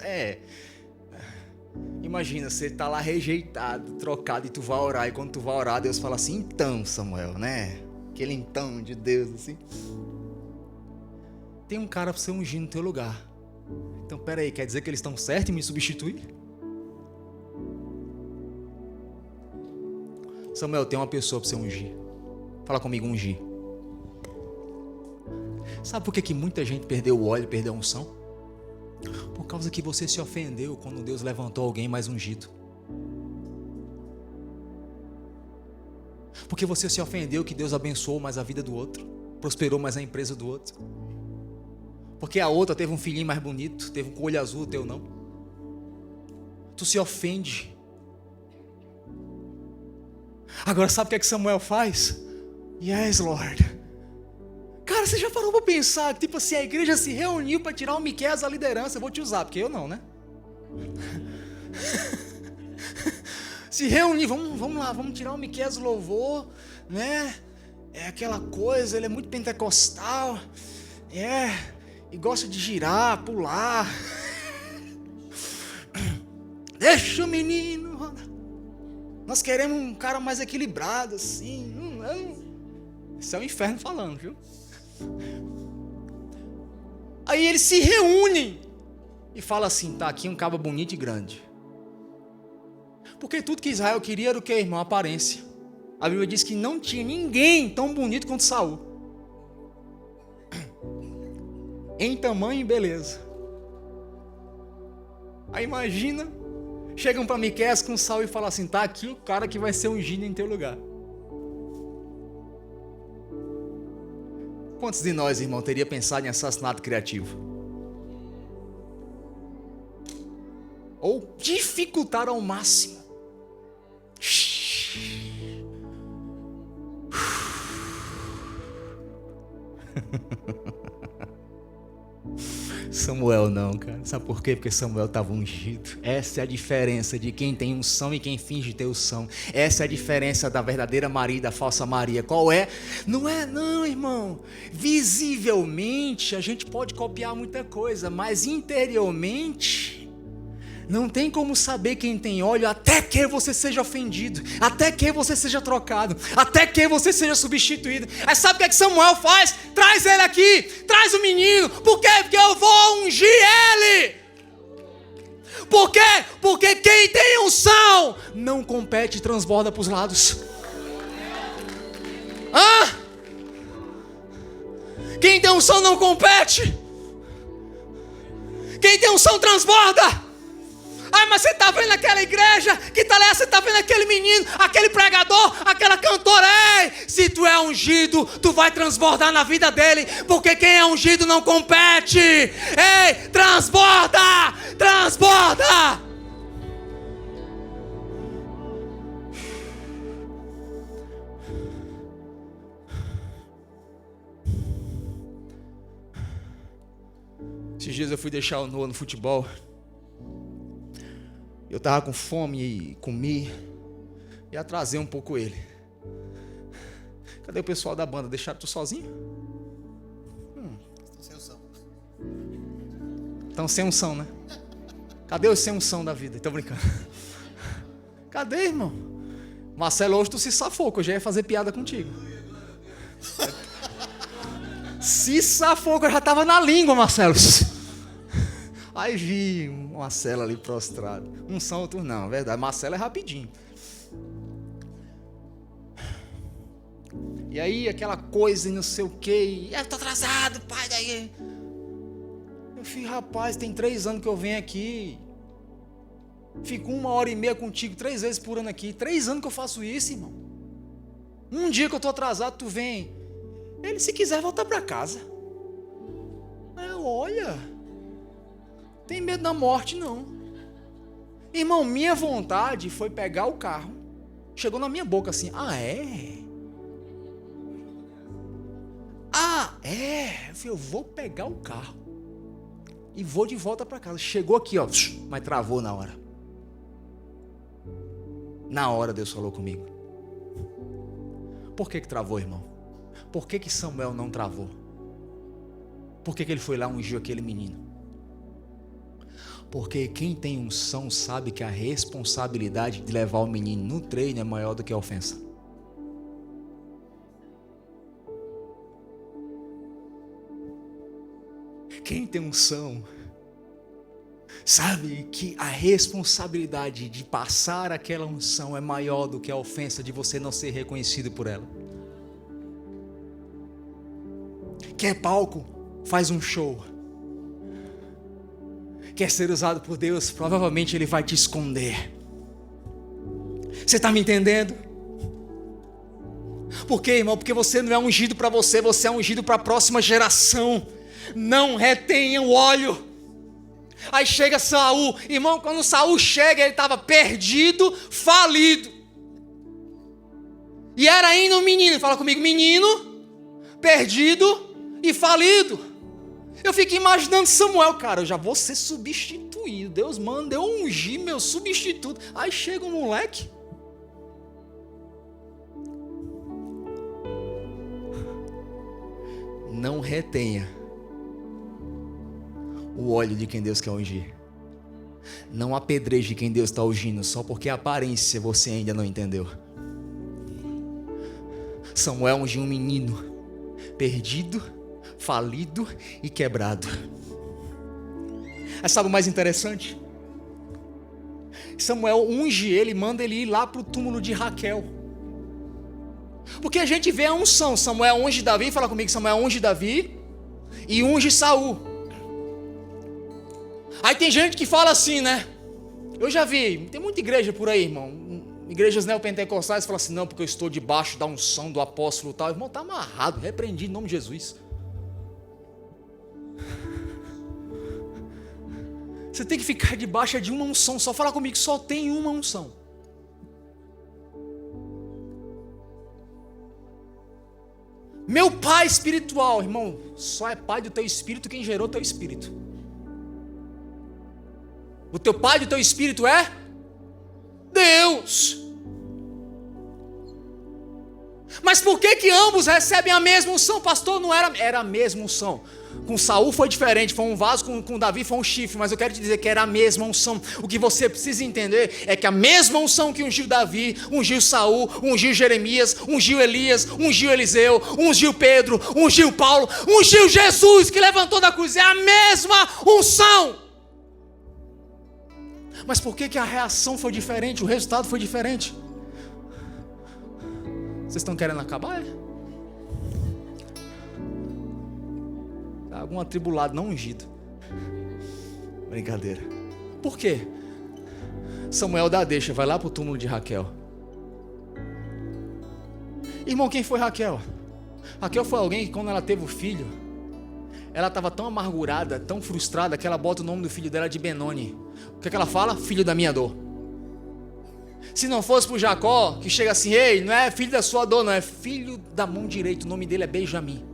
Imagina, você está lá rejeitado, trocado, e tu vai orar. E quando tu vai orar, Deus fala assim: então, Samuel, né? Aquele então de Deus, assim. Tem um cara para você ungir no teu lugar. Então, peraí, quer dizer que eles estão certos em me substituir? Samuel, tem uma pessoa para você ungir. Fala comigo, ungir. Sabe por que muita gente perdeu o óleo, perdeu a unção? Por causa que você se ofendeu quando Deus levantou alguém mais ungido. Porque você se ofendeu que Deus abençoou mais a vida do outro, prosperou mais a empresa do outro. Porque a outra teve um filhinho mais bonito, teve um olho azul, o teu não. Tu se ofende. Agora sabe o que Samuel faz? Yes, Lord. Cara, você já parou para pensar que, tipo assim, a igreja se reuniu para tirar o Miqueias da liderança? Eu vou te usar, porque eu não, né? Se reunir, vamos lá, vamos tirar o Miqueias do louvor, né? É aquela coisa, ele é muito pentecostal, e gosta de girar, pular. Deixa o menino. Nós queremos um cara mais equilibrado, assim. Não. Isso é o inferno falando, viu? Aí eles se reúnem e falam assim, tá aqui um cabo bonito e grande. Porque tudo que Israel queria era o que, irmão? Aparência. A Bíblia diz que não tinha ninguém tão bonito quanto Saul. Em tamanho e beleza. Aí imagina, chegam para Miqueias com Saul e falam assim, tá aqui o cara que vai ser ungido em teu lugar. Quantos de nós, irmão, teria pensado em assassinato criativo? Ou dificultar ao máximo? Samuel não, cara. Sabe por quê? Porque Samuel estava ungido. Essa é a diferença de quem tem unção e quem finge ter unção. Essa é a diferença da verdadeira Maria e da falsa Maria. Qual é? Não, irmão. Visivelmente a gente pode copiar muita coisa, mas interiormente não tem como saber quem tem óleo até que você seja ofendido, até que você seja trocado, até que você seja substituído. Aí sabe o que é que Samuel faz? Traz ele aqui, traz o menino. Por quê? Porque eu vou ungir ele. Por quê? Porque quem tem unção não compete e transborda para os lados. Quem tem unção não compete. Quem tem unção transborda. Mas você está vendo aquela igreja que está lá, você está vendo aquele menino, aquele pregador, aquela cantora. Ei, se tu é ungido, tu vai transbordar na vida dele, porque quem é ungido não compete. Ei, transborda, transborda. Esses dias eu fui deixar o Noah no futebol. Eu estava com fome e comi. E atrasei um pouco ele. Cadê o pessoal da banda? Deixaram tu sozinho? Estão sem unção. Estão sem unção, né? Cadê os sem unção da vida? Tô brincando. Cadê, irmão? Marcelo, hoje tu se safou, que eu já ia fazer piada contigo. Se safou, que eu já estava na língua, Marcelo. Aí vi Marcelo ali prostrado. Unção, outro não, verdade. Marcelo é rapidinho. E aí aquela coisa e não sei o que. Eu tô atrasado, pai. Daí eu falei, rapaz, tem 3 anos que eu venho aqui. Fico 1h30 contigo 3 vezes por ano aqui. 3 anos que eu faço isso, irmão. Um dia que eu tô atrasado, tu vem. Ele, se quiser, voltar para casa. Olha, tem medo da morte, não. Irmão, minha vontade foi pegar o carro. Chegou na minha boca assim, eu falei, eu vou pegar o carro e vou de volta para casa. Chegou aqui, ó, mas travou na hora. Na hora Deus falou comigo. Por que travou, irmão? Por que Samuel não travou? Por que ele foi lá e ungiu aquele menino? Porque quem tem unção sabe que a responsabilidade de levar o menino no treino é maior do que a ofensa. Quem tem unção sabe que a responsabilidade de passar aquela unção é maior do que a ofensa de você não ser reconhecido por ela. Quer palco? Faz um show. Quer ser usado por Deus? Provavelmente Ele vai te esconder. Você está me entendendo? Por quê, irmão? Porque você não é ungido para você, você é ungido para a próxima geração. Não retenha o óleo. Aí chega Saul. Irmão, quando Saul chega, ele estava perdido, falido. E era ainda um menino. Fala comigo, menino, perdido e falido. Eu fico imaginando Samuel, cara, eu já vou ser substituído. Deus manda eu ungir meu substituto. Aí chega um moleque. Não retenha o óleo de quem Deus quer ungir. Não apedreje quem Deus está ungindo só porque a aparência você ainda não entendeu. Samuel ungiu um menino perdido, falido e quebrado. Mas sabe o mais interessante? Samuel unge ele, manda ele ir lá para o túmulo de Raquel. Porque a gente vê a unção. Samuel unge Davi, fala comigo, Samuel unge Davi e unge Saul. Aí tem gente que fala assim, né? Eu já vi, tem muita igreja por aí, irmão. Igrejas neopentecostais falam assim, não, porque eu estou debaixo da unção do apóstolo tal. Irmão, está amarrado, repreendido em nome de Jesus. Você tem que ficar debaixo de uma unção. Só fala comigo, só tem uma unção. Meu pai espiritual, irmão, só é pai do teu espírito quem gerou teu espírito. O teu pai do teu espírito é Deus. Mas por que ambos recebem a mesma unção? Pastor, não era a mesma unção. Com Saul foi diferente, foi um vaso, com Davi foi um chifre, mas eu quero te dizer que era a mesma unção. O que você precisa entender é que a mesma unção que ungiu Davi, ungiu Saul, ungiu Jeremias, ungiu Elias, ungiu Eliseu, ungiu Pedro, ungiu Paulo, ungiu Jesus que levantou da cruz, é a mesma unção. Mas por que a reação foi diferente, o resultado foi diferente? Vocês estão querendo acabar? Algum atribulado não ungido. Brincadeira. Por quê? Samuel dá deixa, vai lá para o túmulo de Raquel. Irmão, quem foi Raquel? Raquel foi alguém que quando ela teve o filho, ela estava tão amargurada, tão frustrada, que ela bota o nome do filho dela de Benoni. O que ela fala? Filho da minha dor. Se não fosse por Jacó, que chega assim, ei, não é filho da sua dor, não, é filho da mão direita, o nome dele é Benjamim.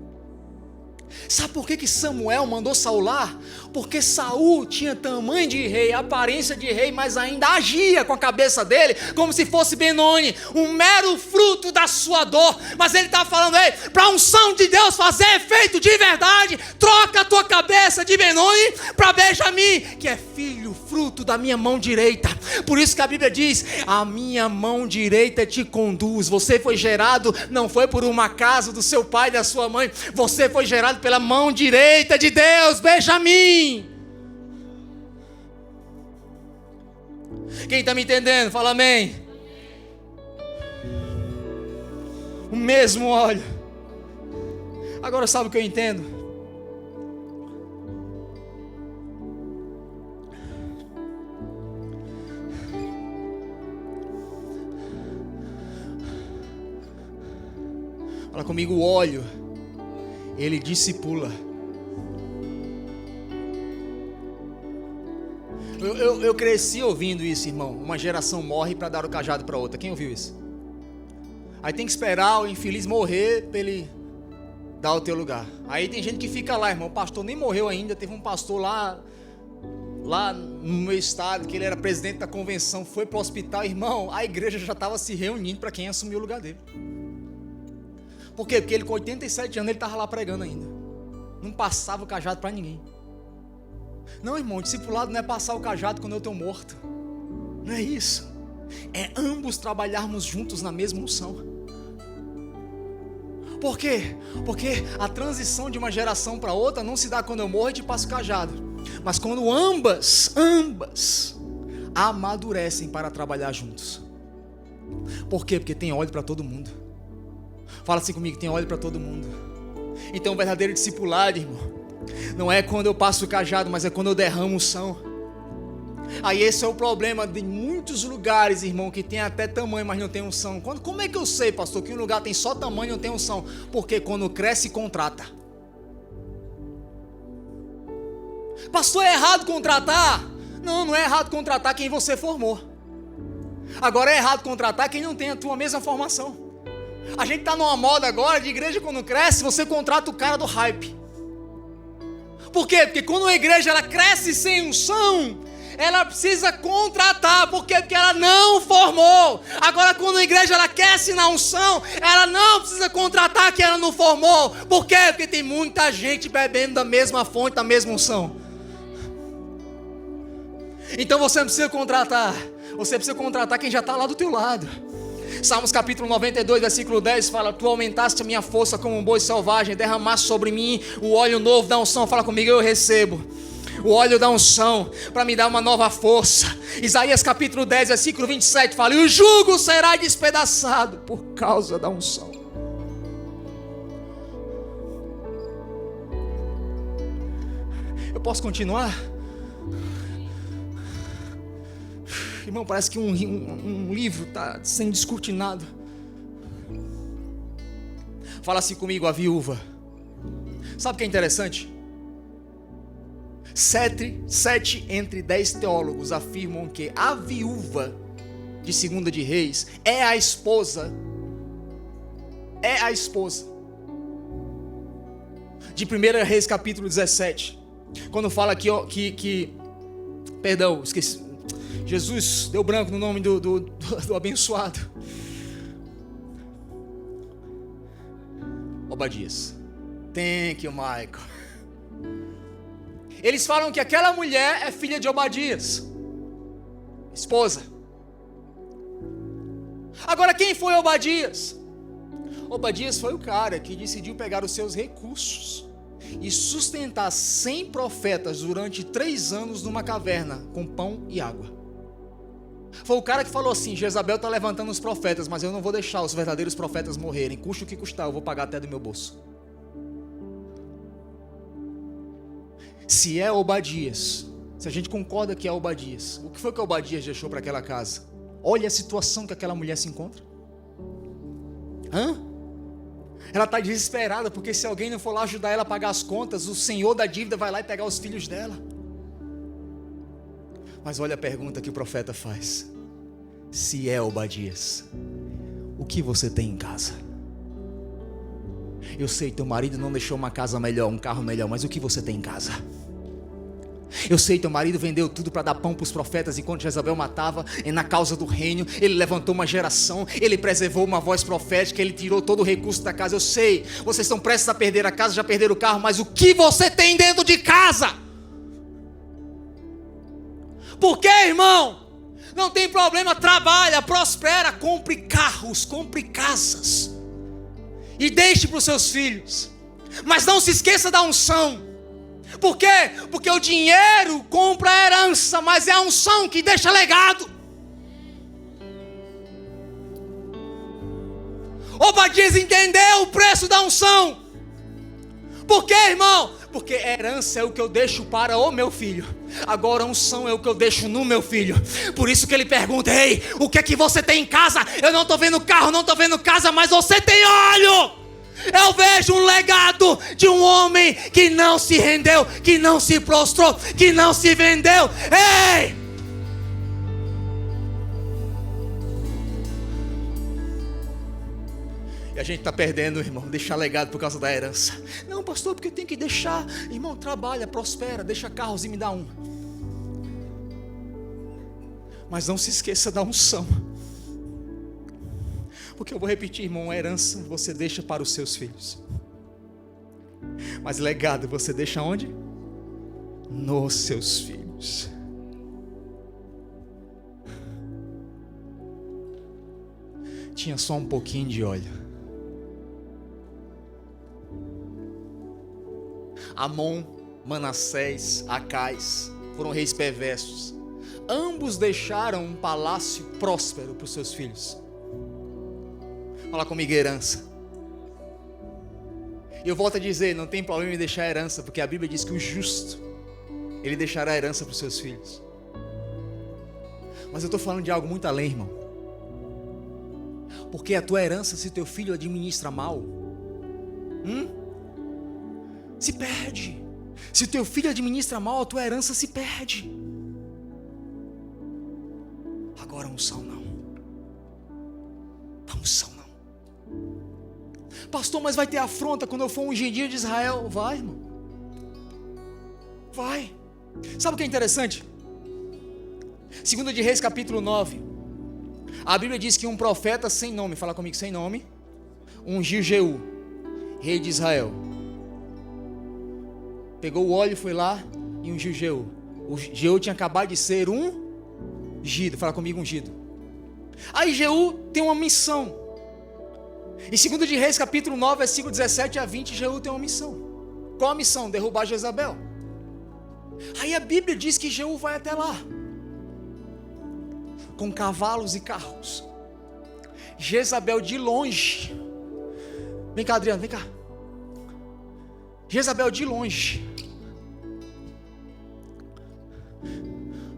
Sabe por que Samuel mandou Saul lá? Porque Saul tinha tamanho de rei, aparência de rei, mas ainda agia com a cabeça dele como se fosse Benoni, um mero fruto da sua dor. Mas ele está falando, ei, para a unção de Deus fazer efeito de verdade, troca a tua cabeça de Benoni para Benjamim, que é filho, fruto da minha mão direita. Por isso que a Bíblia diz, a minha mão direita te conduz. Você foi gerado, não foi por um acaso do seu pai e da sua mãe, você foi gerado pela mão direita de Deus, Benjamim. Quem está me entendendo? Fala amém. O mesmo óleo. Agora sabe o que eu entendo? Fala comigo, o óleo ele discipula. Eu cresci ouvindo isso, irmão. Uma geração morre para dar o cajado para outra. Quem ouviu isso? Aí tem que esperar o infeliz morrer para ele dar o teu lugar. Aí tem gente que fica lá, irmão. O pastor nem morreu ainda. Teve um pastor lá no meu estado, que ele era presidente da convenção, foi para o hospital. Irmão, a igreja já estava se reunindo para quem assumiu o lugar dele. Por quê? Porque ele com 87 anos ele estava lá pregando ainda. Não passava o cajado para ninguém. Não, irmão, discipulado não é passar o cajado quando eu estou morto. Não é isso. É ambos trabalharmos juntos na mesma unção. Por quê? Porque a transição de uma geração para outra não se dá quando eu morro e te passo o cajado. Mas quando ambas amadurecem para trabalhar juntos. Por quê? Porque tem óleo para todo mundo. Fala assim comigo, tem óleo para todo mundo. Então o verdadeiro discipulado, irmão, não é quando eu passo o cajado, mas é quando eu derramo unção. Aí esse é o problema de muitos lugares, irmão, que tem até tamanho, mas não tem unção. Como é que eu sei, pastor, que um lugar tem só tamanho e não tem unção? Porque quando cresce, contrata. Pastor, é errado contratar? Não é errado contratar quem você formou. Agora é errado contratar quem não tem a tua mesma formação. A gente está numa moda agora de igreja, quando cresce, você contrata o cara do hype. Por quê? Porque quando a igreja ela cresce sem unção, ela precisa contratar. Por quê? Porque ela não formou. Agora quando a igreja ela cresce na unção, ela não precisa contratar quem ela não formou. Por quê? Porque tem muita gente bebendo da mesma fonte, da mesma unção. Então você não precisa contratar. Você precisa contratar quem já está lá do teu lado. Salmos capítulo 92, versículo 10 fala: tu aumentaste a minha força como um boi selvagem, derramaste sobre mim o óleo novo da unção. Fala comigo, eu recebo o óleo da unção para me dar uma nova força. Isaías capítulo 10, versículo 27 fala: e o jugo será despedaçado por causa da unção. Eu posso continuar? Irmão, parece que um livro está sendo descortinado. Fala assim comigo, a viúva. Sabe o que é interessante? 7 entre 10 teólogos afirmam que a viúva de 2 de Reis é a esposa de 1 Reis capítulo 17. Quando fala que perdão, esqueci. Jesus deu branco no nome do abençoado. Obadias. Thank you, Michael. Eles falam que aquela mulher é filha de Obadias, esposa. Agora, quem foi Obadias? Obadias foi o cara que decidiu pegar os seus recursos e sustentar 100 profetas durante 3 anos numa caverna com pão e água. Foi o cara que falou assim: Jezabel está levantando os profetas, mas eu não vou deixar os verdadeiros profetas morrerem, custe o que custar, eu vou pagar até do meu bolso. Se é Obadias, se a gente concorda que é Obadias, o que foi que Obadias deixou para aquela casa? Olha a situação que aquela mulher se encontra. Ela está desesperada, porque se alguém não for lá ajudar ela a pagar as contas, o senhor da dívida vai lá e pegar os filhos dela. Mas olha a pergunta que o profeta faz: se é Obadias, o que você tem em casa? Eu sei, teu marido não deixou uma casa melhor, um carro melhor, mas o que você tem em casa? Eu sei, teu marido vendeu tudo para dar pão para os profetas, enquanto Jezabel matava, e na causa do reino, ele levantou uma geração, ele preservou uma voz profética, ele tirou todo o recurso da casa. Eu sei, vocês estão prestes a perder a casa, já perderam o carro, mas o que você tem dentro de casa? Por que, irmão? Não tem problema, trabalha, prospera, compre carros, compre casas e deixe para os seus filhos, mas não se esqueça da unção. Por quê? Porque o dinheiro compra a herança, mas é a unção que deixa legado. Obadias entendeu o preço da unção. Por quê, irmão? Porque herança é o que eu deixo para o meu filho, agora a unção é o que eu deixo no meu filho. Por isso que ele pergunta: ei, o que é que você tem em casa? Eu não estou vendo carro, não estou vendo casa, mas você tem óleo. Eu vejo um legado de um homem que não se rendeu, que não se prostrou, que não se vendeu. Ei! E a gente está perdendo, irmão, deixar legado por causa da herança. Não, pastor, porque eu tenho que deixar. Irmão, trabalha, prospera, deixa carros e me dá um. Mas não se esqueça da unção. Porque eu vou repetir, irmão, a herança você deixa para os seus filhos. Mas legado você deixa onde? Nos seus filhos. Tinha só um pouquinho de óleo. Amon, Manassés, Acais foram reis perversos. Ambos deixaram um palácio próspero para os seus filhos. Fala comigo, herança. E eu volto a dizer, não tem problema em deixar a herança, porque a Bíblia diz que o justo, ele deixará a herança para os seus filhos. Mas eu estou falando de algo muito além, irmão. Porque a tua herança, se teu filho administra mal, se perde. Se teu filho administra mal, a tua herança se perde. Agora a unção não. A unção não. Pastor, mas vai ter afronta quando eu for ungido de Israel? Vai, irmão. Vai. Sabe o que é interessante? 2 de Reis capítulo 9. A Bíblia diz que um profeta sem nome, fala comigo, sem nome, ungiu Jeú, rei de Israel. Pegou o óleo, foi lá e ungiu Jeú. O Jeú tinha acabado de ser ungido. Fala comigo, ungido. Aí Jeú tem uma missão. Em 2 de Reis, capítulo 9, versículo 17 a 20, Jeú tem uma missão. Qual a missão? Derrubar Jezabel. Aí a Bíblia diz que Jeú vai até lá, com cavalos e carros. Jezabel de longe. Vem cá, Adriano, vem cá. Jezabel de longe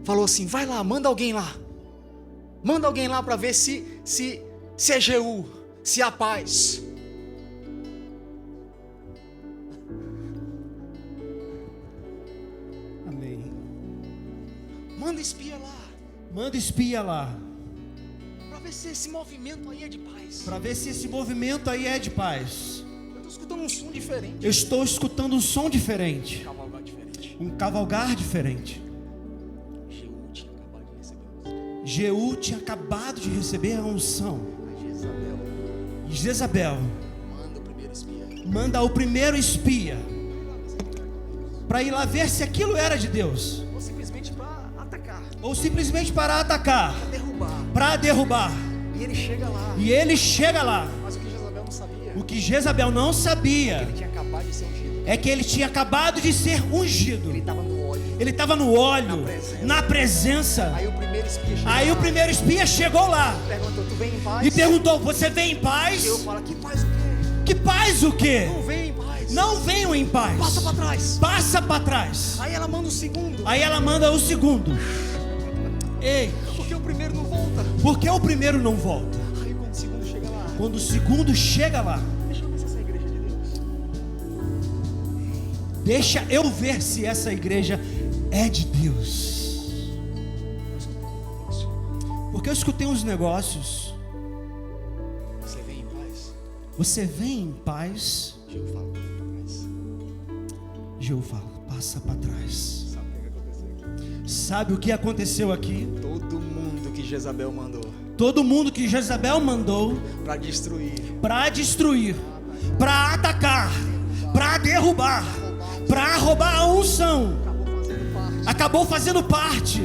falou assim: vai lá, manda alguém lá. Manda alguém lá para ver se é Jeú, se há paz. Amém. Manda espia lá. Manda espia lá. Para ver se esse movimento aí é de paz. Para ver se esse movimento aí é de paz. Eu estou escutando um som diferente. Eu estou escutando um som diferente. Cavalgar diferente. Um cavalgar diferente. Jeú tinha acabado de receber a unção. E Jezabel manda o primeiro espia para ir lá ver se aquilo era de Deus. Ou simplesmente para atacar. Ou simplesmente para atacar. Para derrubar. E ele chega lá. E ele chega lá. Mas o que Jezabel não sabia. O que Jezabel não sabia. Ele tinha acabado de ser ungido. É que ele tinha acabado de ser ungido. Ele estava no óleo. Ele estava no óleo, na presença. Aí o primeiro espia chegou lá. Perguntou: tu vem em paz? E perguntou: você vem em paz? E eu falo: que paz o quê? Que paz o quê? Não vem em paz. Não venham em paz. Passa para trás. Passa para trás. Aí ela manda o segundo. Aí ela manda o segundo. Ei. Porque o primeiro não volta. Porque o primeiro não volta. Aí quando o segundo chega lá. Quando o segundo chega lá. Deixa eu ver se essa igreja é de Deus. Deixa eu ver se essa igreja é de Deus. Porque eu escutei uns negócios. Você vem em paz. Você vem em paz. Jeú fala: passa para trás. Jeú fala: passa para trás. Sabe o que aconteceu aqui? Sabe o que aconteceu aqui? Todo mundo que Jezabel mandou. Todo mundo que Jezabel mandou Para destruir. Para atacar, para derrubar, para roubar a unção. Acabou fazendo parte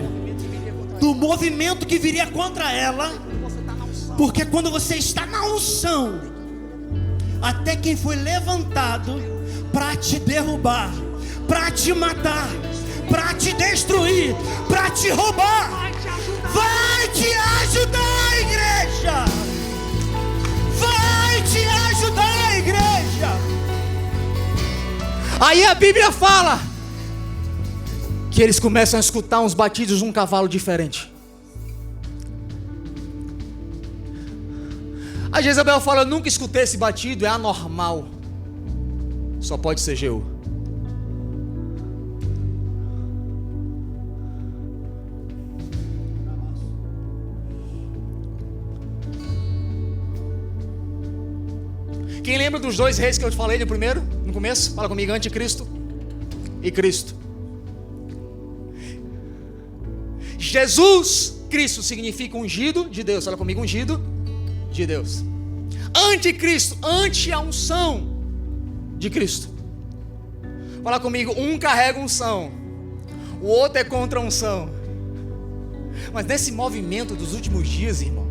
do movimento que viria contra ela. Porque quando você está na unção, até quem foi levantado para te derrubar, para te matar, para te destruir, para te roubar, vai te ajudar, igreja. Vai te ajudar, igreja. Aí a Bíblia fala que eles começam a escutar uns batidos de um cavalo diferente. A Jezabel fala: eu nunca escutei esse batido, é anormal. Só pode ser Jeú. Quem lembra dos dois reis que eu te falei no primeiro, no começo? Fala comigo: Anticristo e Cristo. Jesus Cristo significa ungido de Deus. Fala comigo: ungido de Deus. Anticristo, ante a unção de Cristo. Fala comigo: um carrega unção, o outro é contra a unção. Mas nesse movimento dos últimos dias, irmão,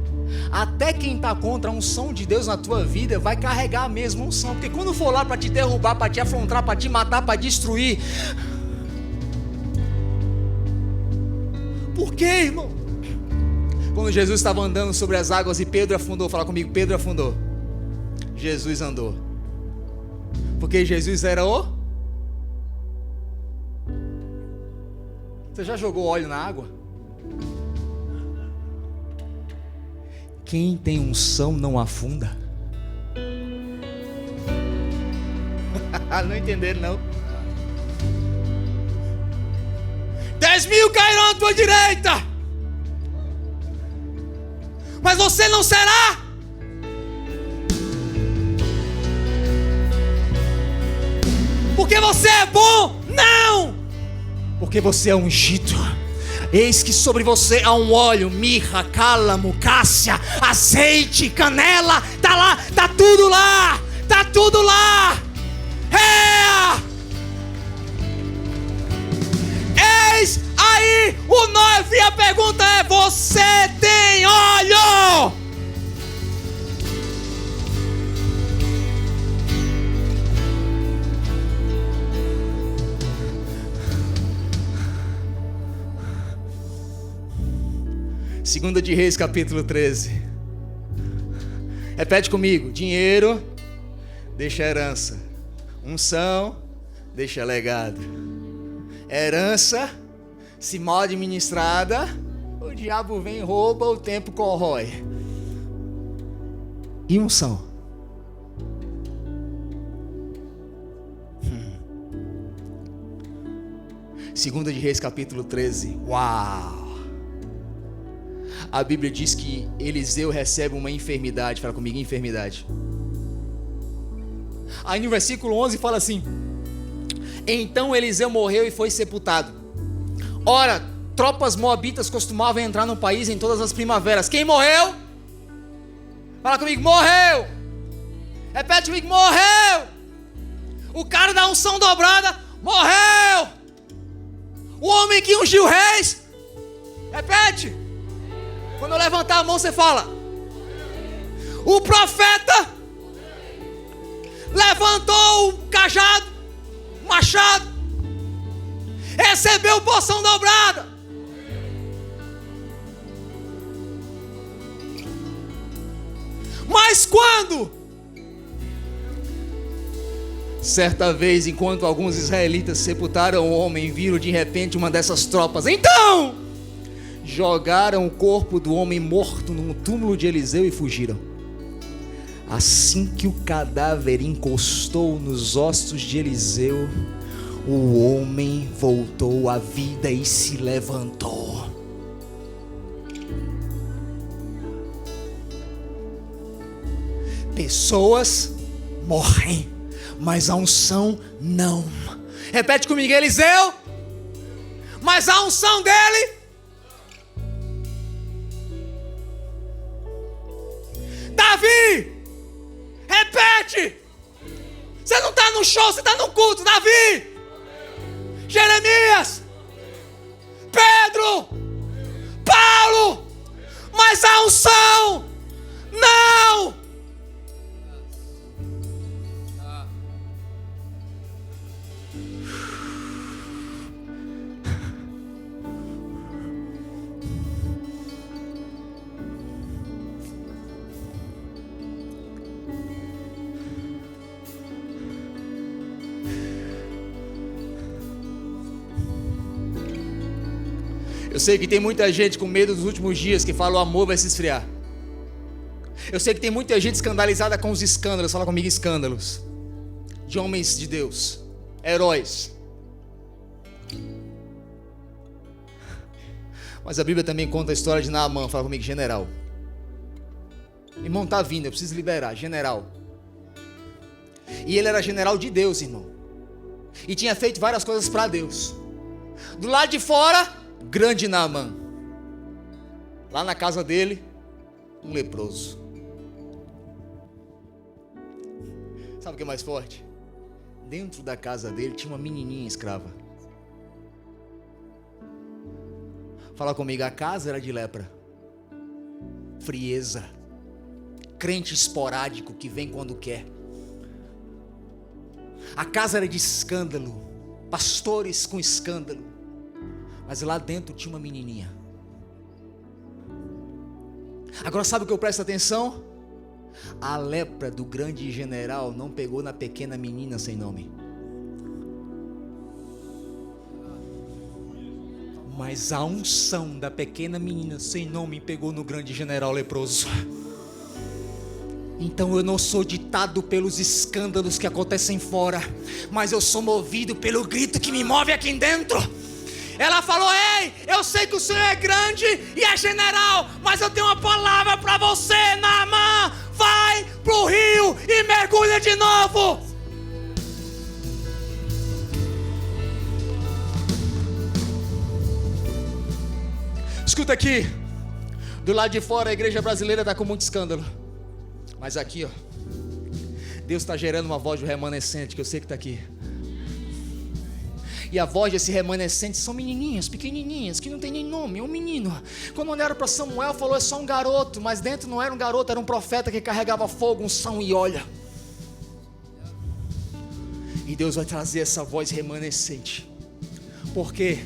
até quem está contra a unção de Deus na tua vida vai carregar a mesma unção. Porque quando for lá para te derrubar, para te afrontar, para te matar, para destruir. Por quê, irmão? Quando Jesus estava andando sobre as águas e Pedro afundou, fala comigo: Pedro afundou, Jesus andou. Porque Jesus era o... Você já jogou óleo na água? Quem tem unção não afunda. Não entenderam, não. 10.000 cairão à tua direita, mas você não será. Porque você é bom? Não! Porque você é ungido. Eis que sobre você há um óleo, mirra, cálamo, cássia, azeite, canela. Tá lá, tá tudo lá. Tá tudo lá. Eis Segunda de Reis, capítulo 13. Repete comigo. Dinheiro deixa herança. Unção deixa legado. Herança, se mal administrada, o diabo vem e rouba, o tempo corrói. E unção? Segunda de Reis, capítulo 13. Uau! A Bíblia diz que Eliseu recebe uma enfermidade. Fala comigo, enfermidade. Aí no versículo 11 fala assim: então Eliseu morreu e foi sepultado. Ora, tropas moabitas costumavam entrar no país em todas as primaveras. Quem morreu? Fala comigo, morreu. Repete comigo, morreu. O cara da unção dobrada morreu. O homem que ungiu reis. Repete. Quando eu levantar a mão você fala. O profeta levantou o cajado, o machado, recebeu porção dobrada. Mas quando? Certa vez, enquanto alguns israelitas sepultaram o homem, viram de repente uma dessas tropas. Então, jogaram o corpo do homem morto num túmulo de Eliseu e fugiram. Assim que o cadáver encostou nos ossos de Eliseu, o homem voltou à vida e se levantou. Pessoas morrem, mas a unção não. Repete comigo, Eliseu, mas a unção dele. Davi, repete. Você não está no show, você está no culto. Davi, Jeremias, Pedro, Paulo, mas a unção não. Eu sei que tem muita gente com medo dos últimos dias, que fala o amor vai se esfriar. Eu sei que tem muita gente escandalizada com os escândalos. Fala comigo, escândalos de homens de Deus, heróis. Mas a Bíblia também conta a história de Naamã. Fala comigo, general. Irmão, tá vindo, eu preciso liberar, general. E ele era general de Deus, irmão, e tinha feito várias coisas para Deus. Do lado de fora, grande Naamã. Lá na casa dele, um leproso. Sabe o que é mais forte? Dentro da casa dele tinha uma menininha escrava. Fala comigo, a casa era de lepra, frieza, crente esporádico que vem quando quer. A casa era de escândalo, pastores com escândalo. Mas lá dentro tinha uma menininha. Agora sabe o que eu presto atenção? A lepra do grande general não pegou na pequena menina sem nome. Mas a unção da pequena menina sem nome pegou no grande general leproso. Então eu não sou ditado pelos escândalos que acontecem fora, mas eu sou movido pelo grito que me move aqui dentro. Ela falou, ei, eu sei que o Senhor é grande e é general, mas eu tenho uma palavra para você, Naamã. Vai pro rio e mergulha de novo. Escuta aqui. Do lado de fora a igreja brasileira está com muito escândalo, mas aqui, ó, Deus está gerando uma voz do remanescente, que eu sei que está aqui. E a voz desse remanescente são menininhas, pequenininhas, que não tem nem nome, é um menino. Quando olharam para Samuel, falou, é só um garoto. Mas dentro não era um garoto, era um profeta que carregava fogo, unção e olha. E Deus vai trazer essa voz remanescente. Por quê?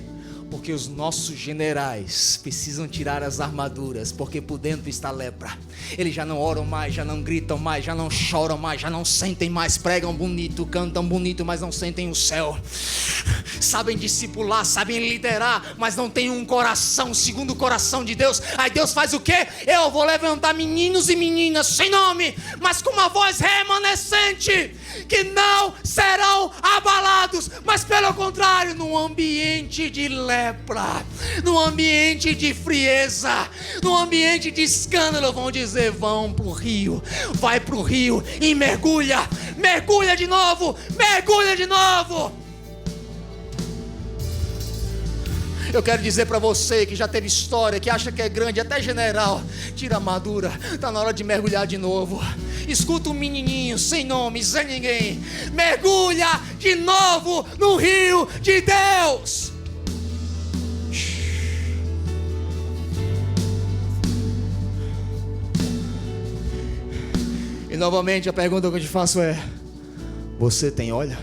Porque os nossos generais precisam tirar as armaduras, porque por dentro está lepra. Eles já não oram mais, já não gritam mais, já não choram mais, já não sentem mais, pregam bonito, cantam bonito, mas não sentem o céu. Sabem discipular, sabem liderar, mas não têm um coração segundo o coração de Deus. Aí Deus faz o quê? Eu vou levantar meninos e meninas sem nome, mas com uma voz remanescente, que não serão abalados, mas pelo contrário, num ambiente de lepra, num ambiente de frieza, num ambiente de escândalo, vão dizer: vão pro rio, vai pro rio e mergulha, mergulha de novo, mergulha de novo. Eu quero dizer para você que já teve história, que acha que é grande, até general, tira a armadura, está na hora de mergulhar de novo. Escuta um menininho sem nome, sem ninguém, mergulha de novo no rio de Deus. E novamente a pergunta que eu te faço é: você tem óleo?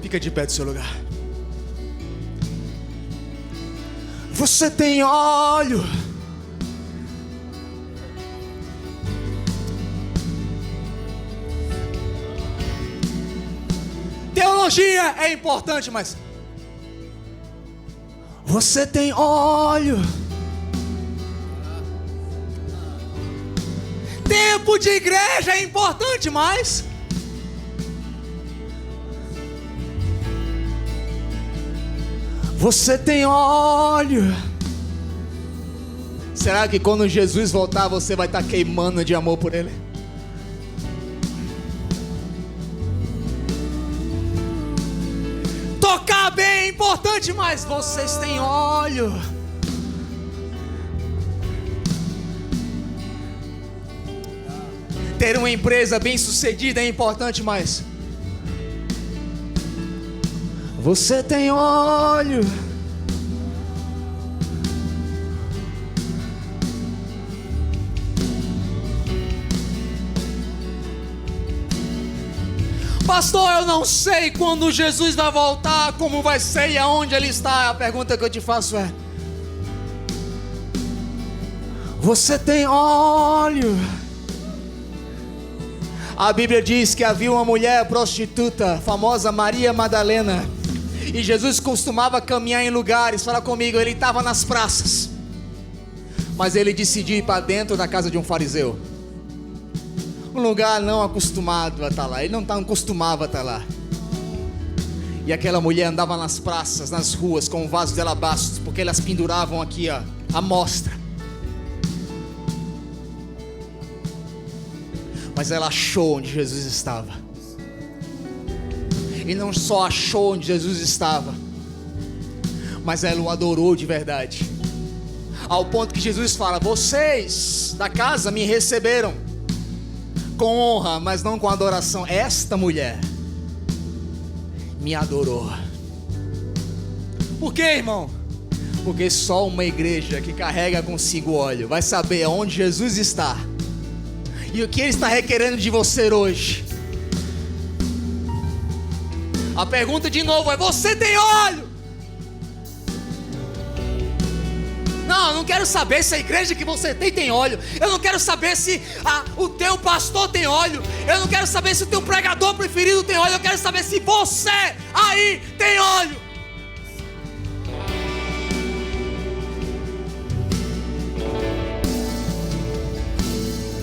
Fica de pé do seu lugar. Você tem óleo? Teologia é importante, mas você tem óleo? Tempo de igreja é importante, mas você tem óleo? Será que quando Jesus voltar você vai estar queimando de amor por Ele? Tocar bem é importante, mas vocês têm óleo? Ter uma empresa bem sucedida é importante, mas você tem óleo? Pastor, eu não sei quando Jesus vai voltar, como vai ser e aonde Ele está. A pergunta que eu te faço é: você tem óleo? A Bíblia diz que havia uma mulher prostituta, famosa Maria Madalena, e Jesus costumava caminhar em lugares. Fala comigo, Ele estava nas praças, mas Ele decidiu ir para dentro da casa de um fariseu, um lugar não acostumado a estar lá. Ele não acostumava a estar lá. E aquela mulher andava nas praças, nas ruas, com um vaso de alabastro, porque elas penduravam aqui, ó, a mostra. Mas ela achou onde Jesus estava. E não só achou onde Jesus estava, mas ela o adorou de verdade. Ao ponto que Jesus fala: vocês da casa me receberam com honra, mas não com adoração. Esta mulher me adorou. Por quê, irmão? Porque só uma igreja que carrega consigo óleo vai saber aonde Jesus está e o que Ele está requerendo de você hoje. A pergunta de novo é: você tem óleo? Não, eu não quero saber se a igreja que você tem óleo. Eu não quero saber se o teu pastor tem óleo. Eu não quero saber se o teu pregador preferido tem óleo. Eu quero saber se você aí tem óleo.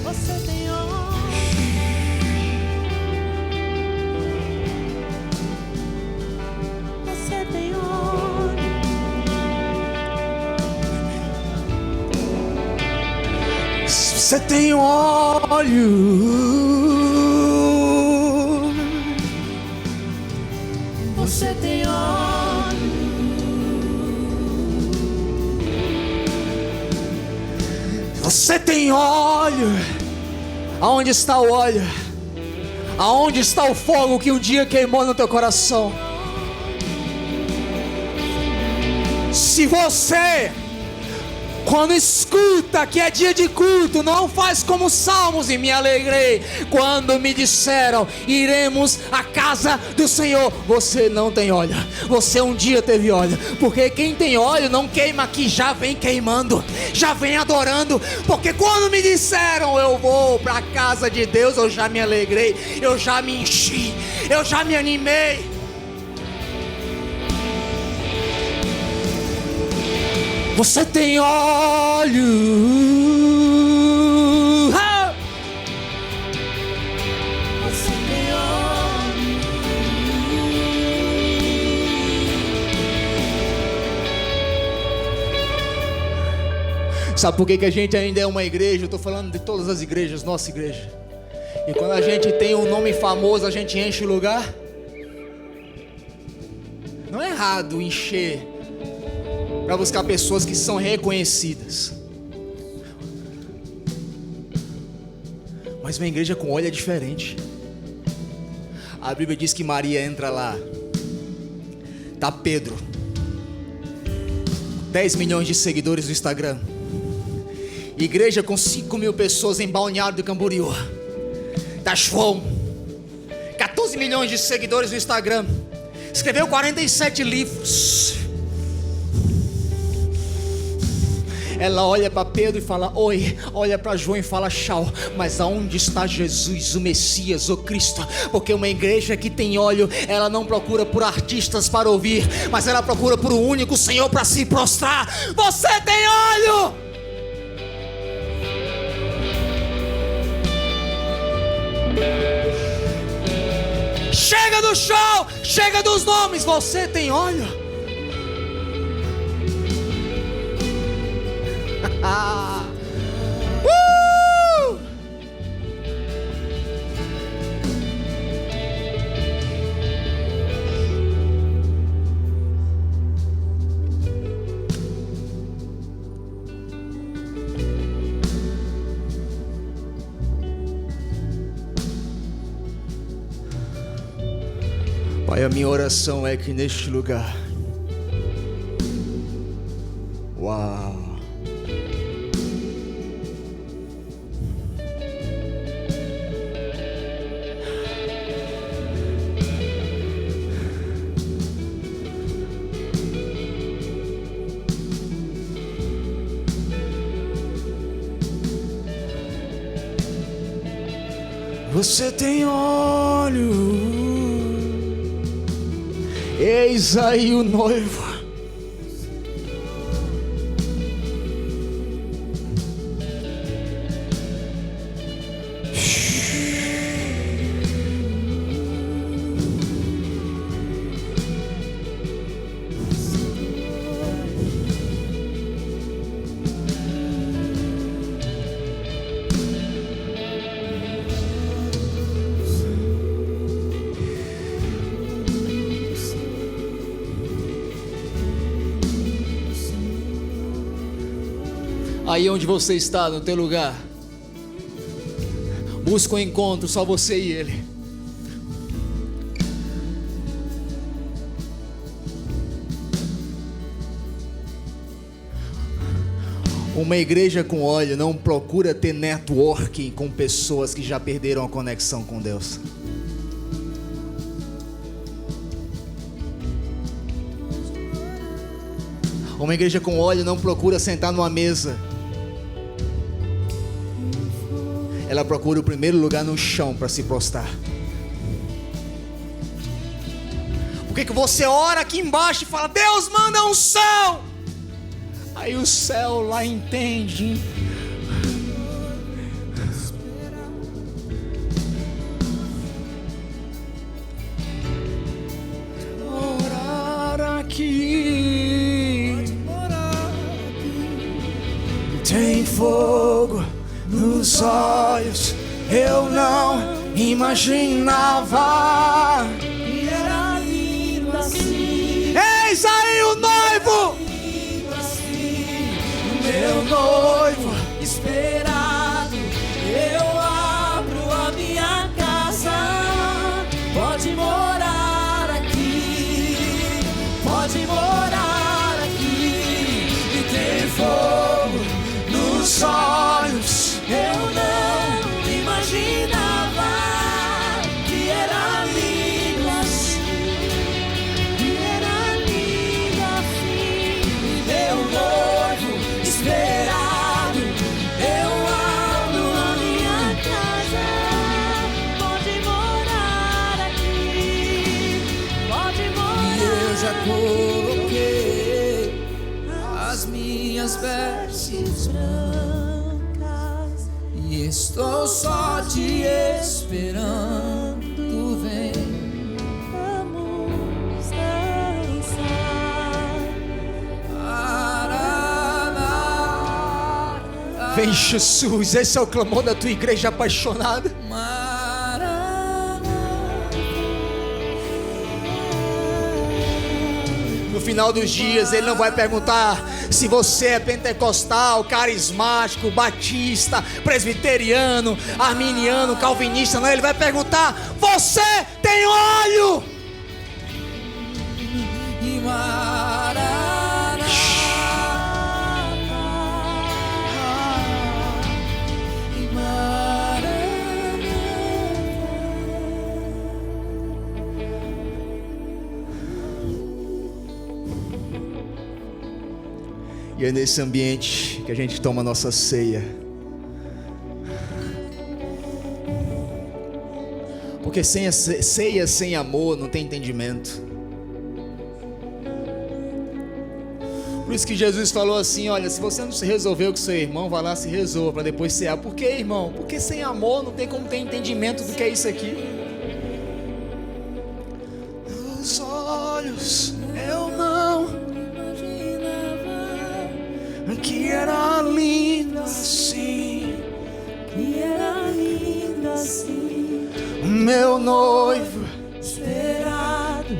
Você tem óleo. Você tem óleo. Você tem óleo. Você tem óleo. Você tem óleo. Aonde está o óleo? Aonde está o fogo que um dia queimou no teu coração? Se você Quando escuta que é dia de culto, não faz como salmos e me alegrei. Quando me disseram, iremos à casa do Senhor. Você não tem óleo, você um dia teve óleo. Porque quem tem óleo não queima aqui, já vem queimando, já vem adorando. Porque quando me disseram, eu vou para a casa de Deus, eu já me alegrei, eu já me enchi, eu já me animei. Você tem óleo. Você tem óleo. Sabe por que a gente ainda é uma igreja? Eu estou falando de todas as igrejas, nossa igreja. E quando a gente tem um nome famoso, a gente enche o lugar. Não é errado encher para buscar pessoas que são reconhecidas. Mas uma igreja com óleo é diferente. A Bíblia diz que Maria entra lá. Tá Pedro, 10 milhões de seguidores no Instagram. Igreja com 5 mil pessoas em Balneário do Camboriú. Tá João, 14 milhões de seguidores no Instagram. Escreveu 47 livros. Ela olha para Pedro e fala oi, olha para João e fala tchau. Mas aonde está Jesus, o Messias, o Cristo? Porque uma igreja que tem óleo, ela não procura por artistas para ouvir, mas ela procura por um único Senhor para se prostrar. Você tem óleo! Chega do show, chega dos nomes, você tem óleo. Pai, a minha oração é que neste lugar, uau, você tem óleo. Eis aí o noivo. Aí onde você está, no teu lugar, busca um encontro, só você e Ele. Uma igreja com óleo não procura ter networking com pessoas que já perderam a conexão com Deus. Uma igreja com óleo não procura sentar numa mesa. Ela procura o primeiro lugar no chão para se prostrar. Por que você ora aqui embaixo e fala, Deus manda um céu? Aí o céu lá entende. Orar aqui. Tem fogo nos olhos, eu não imaginava. E era lindo assim. Eis aí o noivo, Meu noivo esperado. Eu abro a minha casa. Pode morar aqui. Pode morar aqui. E tem fogo estou só te esperando, vem. Vamos dançar. Vem, Jesus, esse é o clamor da tua igreja apaixonada. No final dos dias, Ele não vai perguntar se você é pentecostal, carismático, batista, presbiteriano, arminiano, calvinista. Não, Ele vai perguntar: você tem óleo? E é nesse ambiente que a gente toma a nossa ceia. Porque ceia sem amor não tem entendimento. Por isso que Jesus falou assim: olha, se você não se resolveu com seu irmão, vai lá se resolva para depois cear. Por quê, irmão? Porque sem amor não tem como ter entendimento do que é isso aqui. Os olhos eu não que era linda assim, que era linda assim, meu noivo esperado,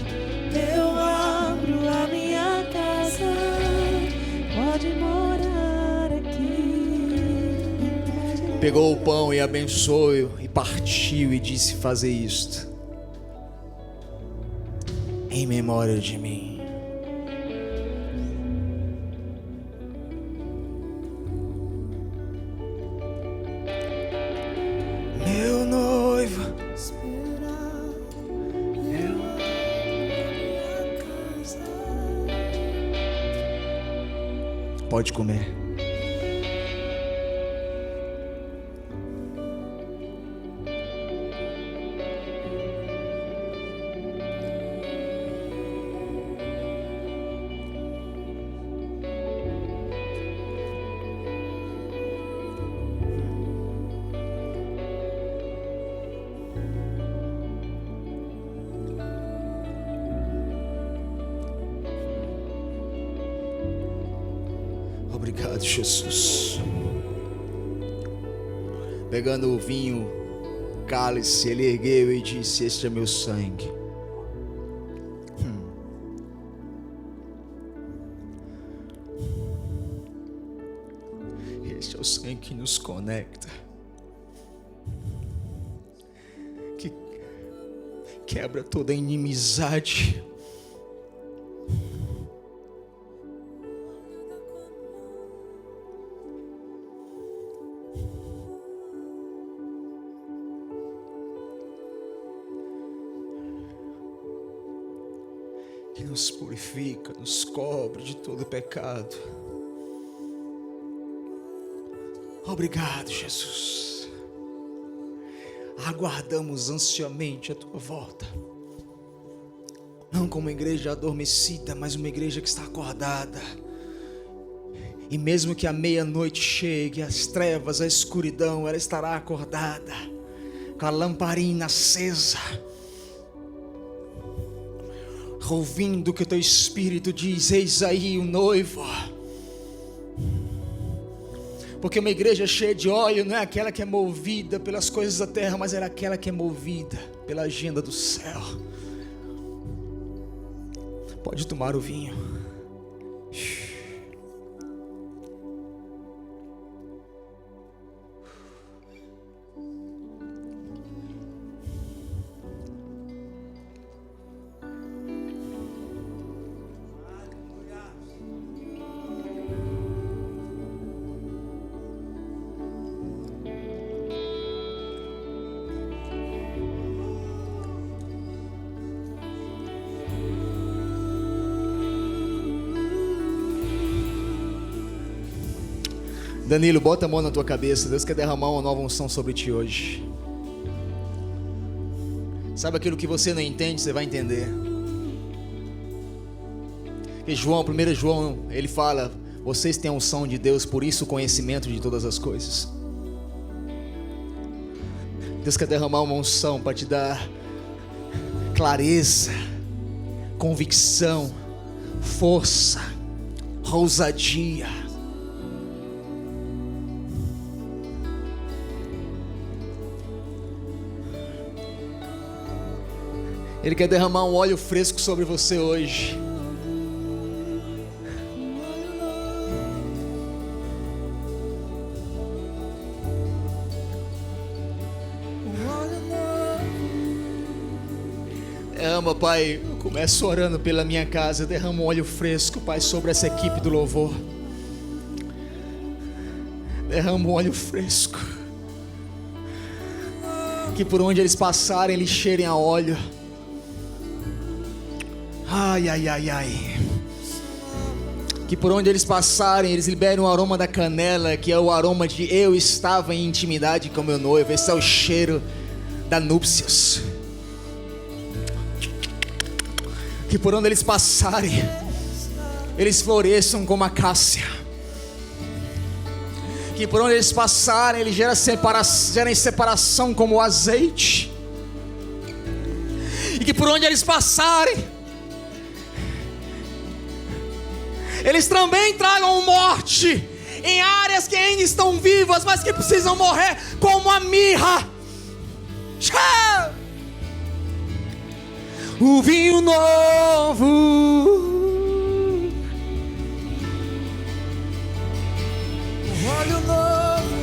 eu abro a minha casa, pode morar aqui. Pegou o pão e abençoou e partiu e disse: fazer isto em memória de mim. Pode comer. Obrigado, Jesus. Pegando o vinho, o cálice, ele ergueu e disse: este é meu sangue. Este é o sangue que nos conecta, que quebra toda inimizade. Que nos purifica, nos cobre de todo pecado. Obrigado, Jesus. Aguardamos ansiosamente a tua volta. Não como uma igreja adormecida, mas uma igreja que está acordada. E mesmo que a meia-noite chegue, as trevas, a escuridão, ela estará acordada, com a lamparina acesa, ouvindo o que o teu Espírito diz: eis aí o noivo. Porque uma igreja cheia de óleo não é aquela que é movida pelas coisas da terra, mas é aquela que é movida pela agenda do céu. Pode tomar o vinho. Danilo, bota a mão na tua cabeça. Deus quer derramar uma nova unção sobre ti hoje. Sabe aquilo que você não entende, você vai entender. E João, 1 João, ele fala: vocês têm a unção de Deus, por isso o conhecimento de todas as coisas. Deus quer derramar uma unção para te dar clareza, convicção, força, ousadia. Ele quer derramar um óleo fresco sobre você hoje. Derrama, Pai, eu começo orando pela minha casa. Derrama um óleo fresco, Pai, sobre essa equipe do louvor. Derrama um óleo fresco, que por onde eles passarem, eles cheirem a óleo. Ai, ai, ai, ai. Que por onde eles passarem, eles liberem o aroma da canela, que é o aroma de eu estava em intimidade com meu noivo. Esse é o cheiro da núpcias. Que por onde eles passarem, eles floresçam como a acácia. Que por onde eles passarem, eles gerem separação como o azeite. E que por onde eles passarem, eles também tragam morte em áreas que ainda estão vivas, mas que precisam morrer, como a mirra. O vinho novo, o óleo novo,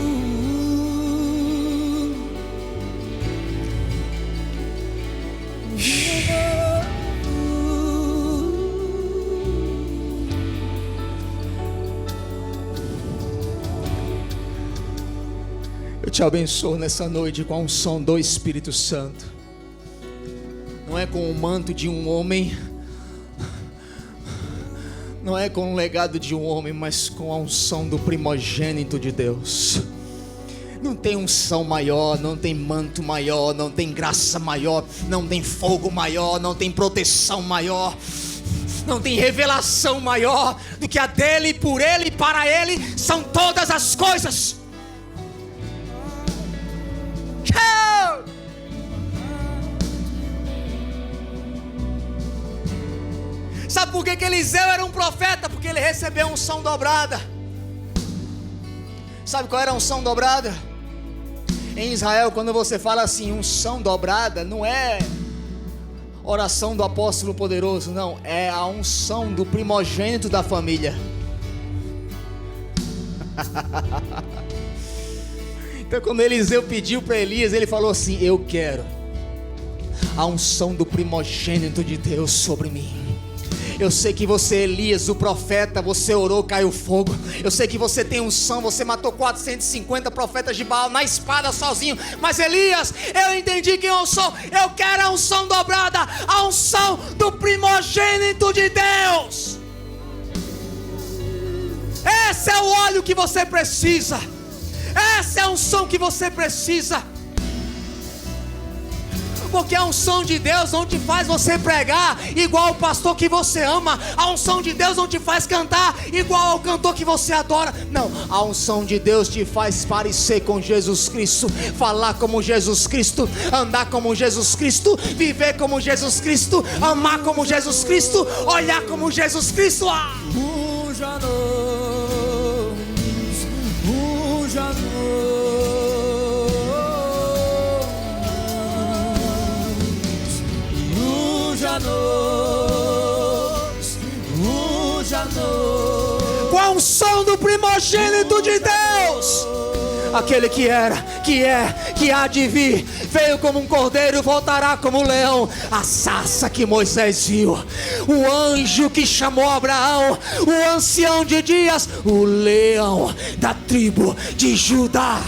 o vinho novo. Eu te abençoo nessa noite com a unção do Espírito Santo. Não é com o manto de um homem, não é com o legado de um homem, mas com a unção do primogênito de Deus. Não tem unção maior, não tem manto maior, não tem graça maior, não tem fogo maior, não tem proteção maior, não tem revelação maior do que a dele, por ele e para ele são todas as coisas. Sabe por que Eliseu era um profeta? Porque ele recebeu unção dobrada. Sabe qual era a unção dobrada? Em Israel, quando você fala assim, unção dobrada, não é oração do apóstolo poderoso, não. É a unção do primogênito da família. Então quando Eliseu pediu para Elias, ele falou assim: eu quero a unção do primogênito de Deus sobre mim. Eu sei que você, Elias, o profeta, você orou, caiu fogo. Eu sei que você tem unção, você matou 450 profetas de Baal na espada sozinho. Mas Elias, eu entendi quem eu sou. Eu quero a unção dobrada, a unção do primogênito de Deus. Esse é o óleo que você precisa. Essa é a unção que você precisa. Porque a unção de Deus não te faz você pregar igual o pastor que você ama. A unção de Deus não te faz cantar igual ao cantor que você adora. Não, a unção de Deus te faz parecer com Jesus Cristo, falar como Jesus Cristo, andar como Jesus Cristo, viver como Jesus Cristo, amar como Jesus Cristo, olhar como Jesus Cristo. Com a unção do primogênito de Deus, aquele que era, que é, que há de vir, veio como um cordeiro, voltará como um leão. A sarça que Moisés viu, o anjo que chamou Abraão, o ancião de dias, o leão da tribo de Judá.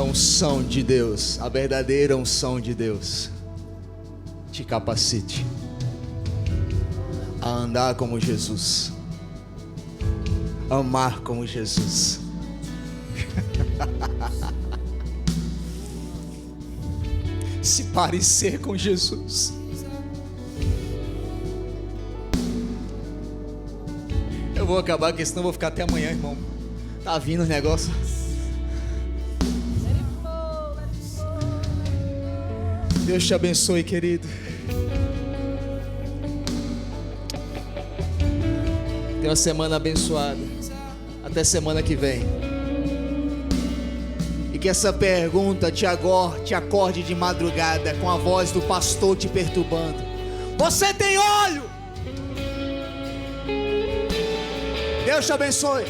unção de Deus, a verdadeira unção de Deus, te capacite a andar como Jesus, amar como Jesus. Se parecer com Jesus. Eu vou acabar, porque senão eu vou ficar até amanhã, irmão. Tá vindo os negócios. Deus te abençoe, querido. Tenha uma semana abençoada. Até semana que vem. E que essa pergunta te acorde de madrugada com a voz do pastor te perturbando. Você tem óleo? Deus te abençoe.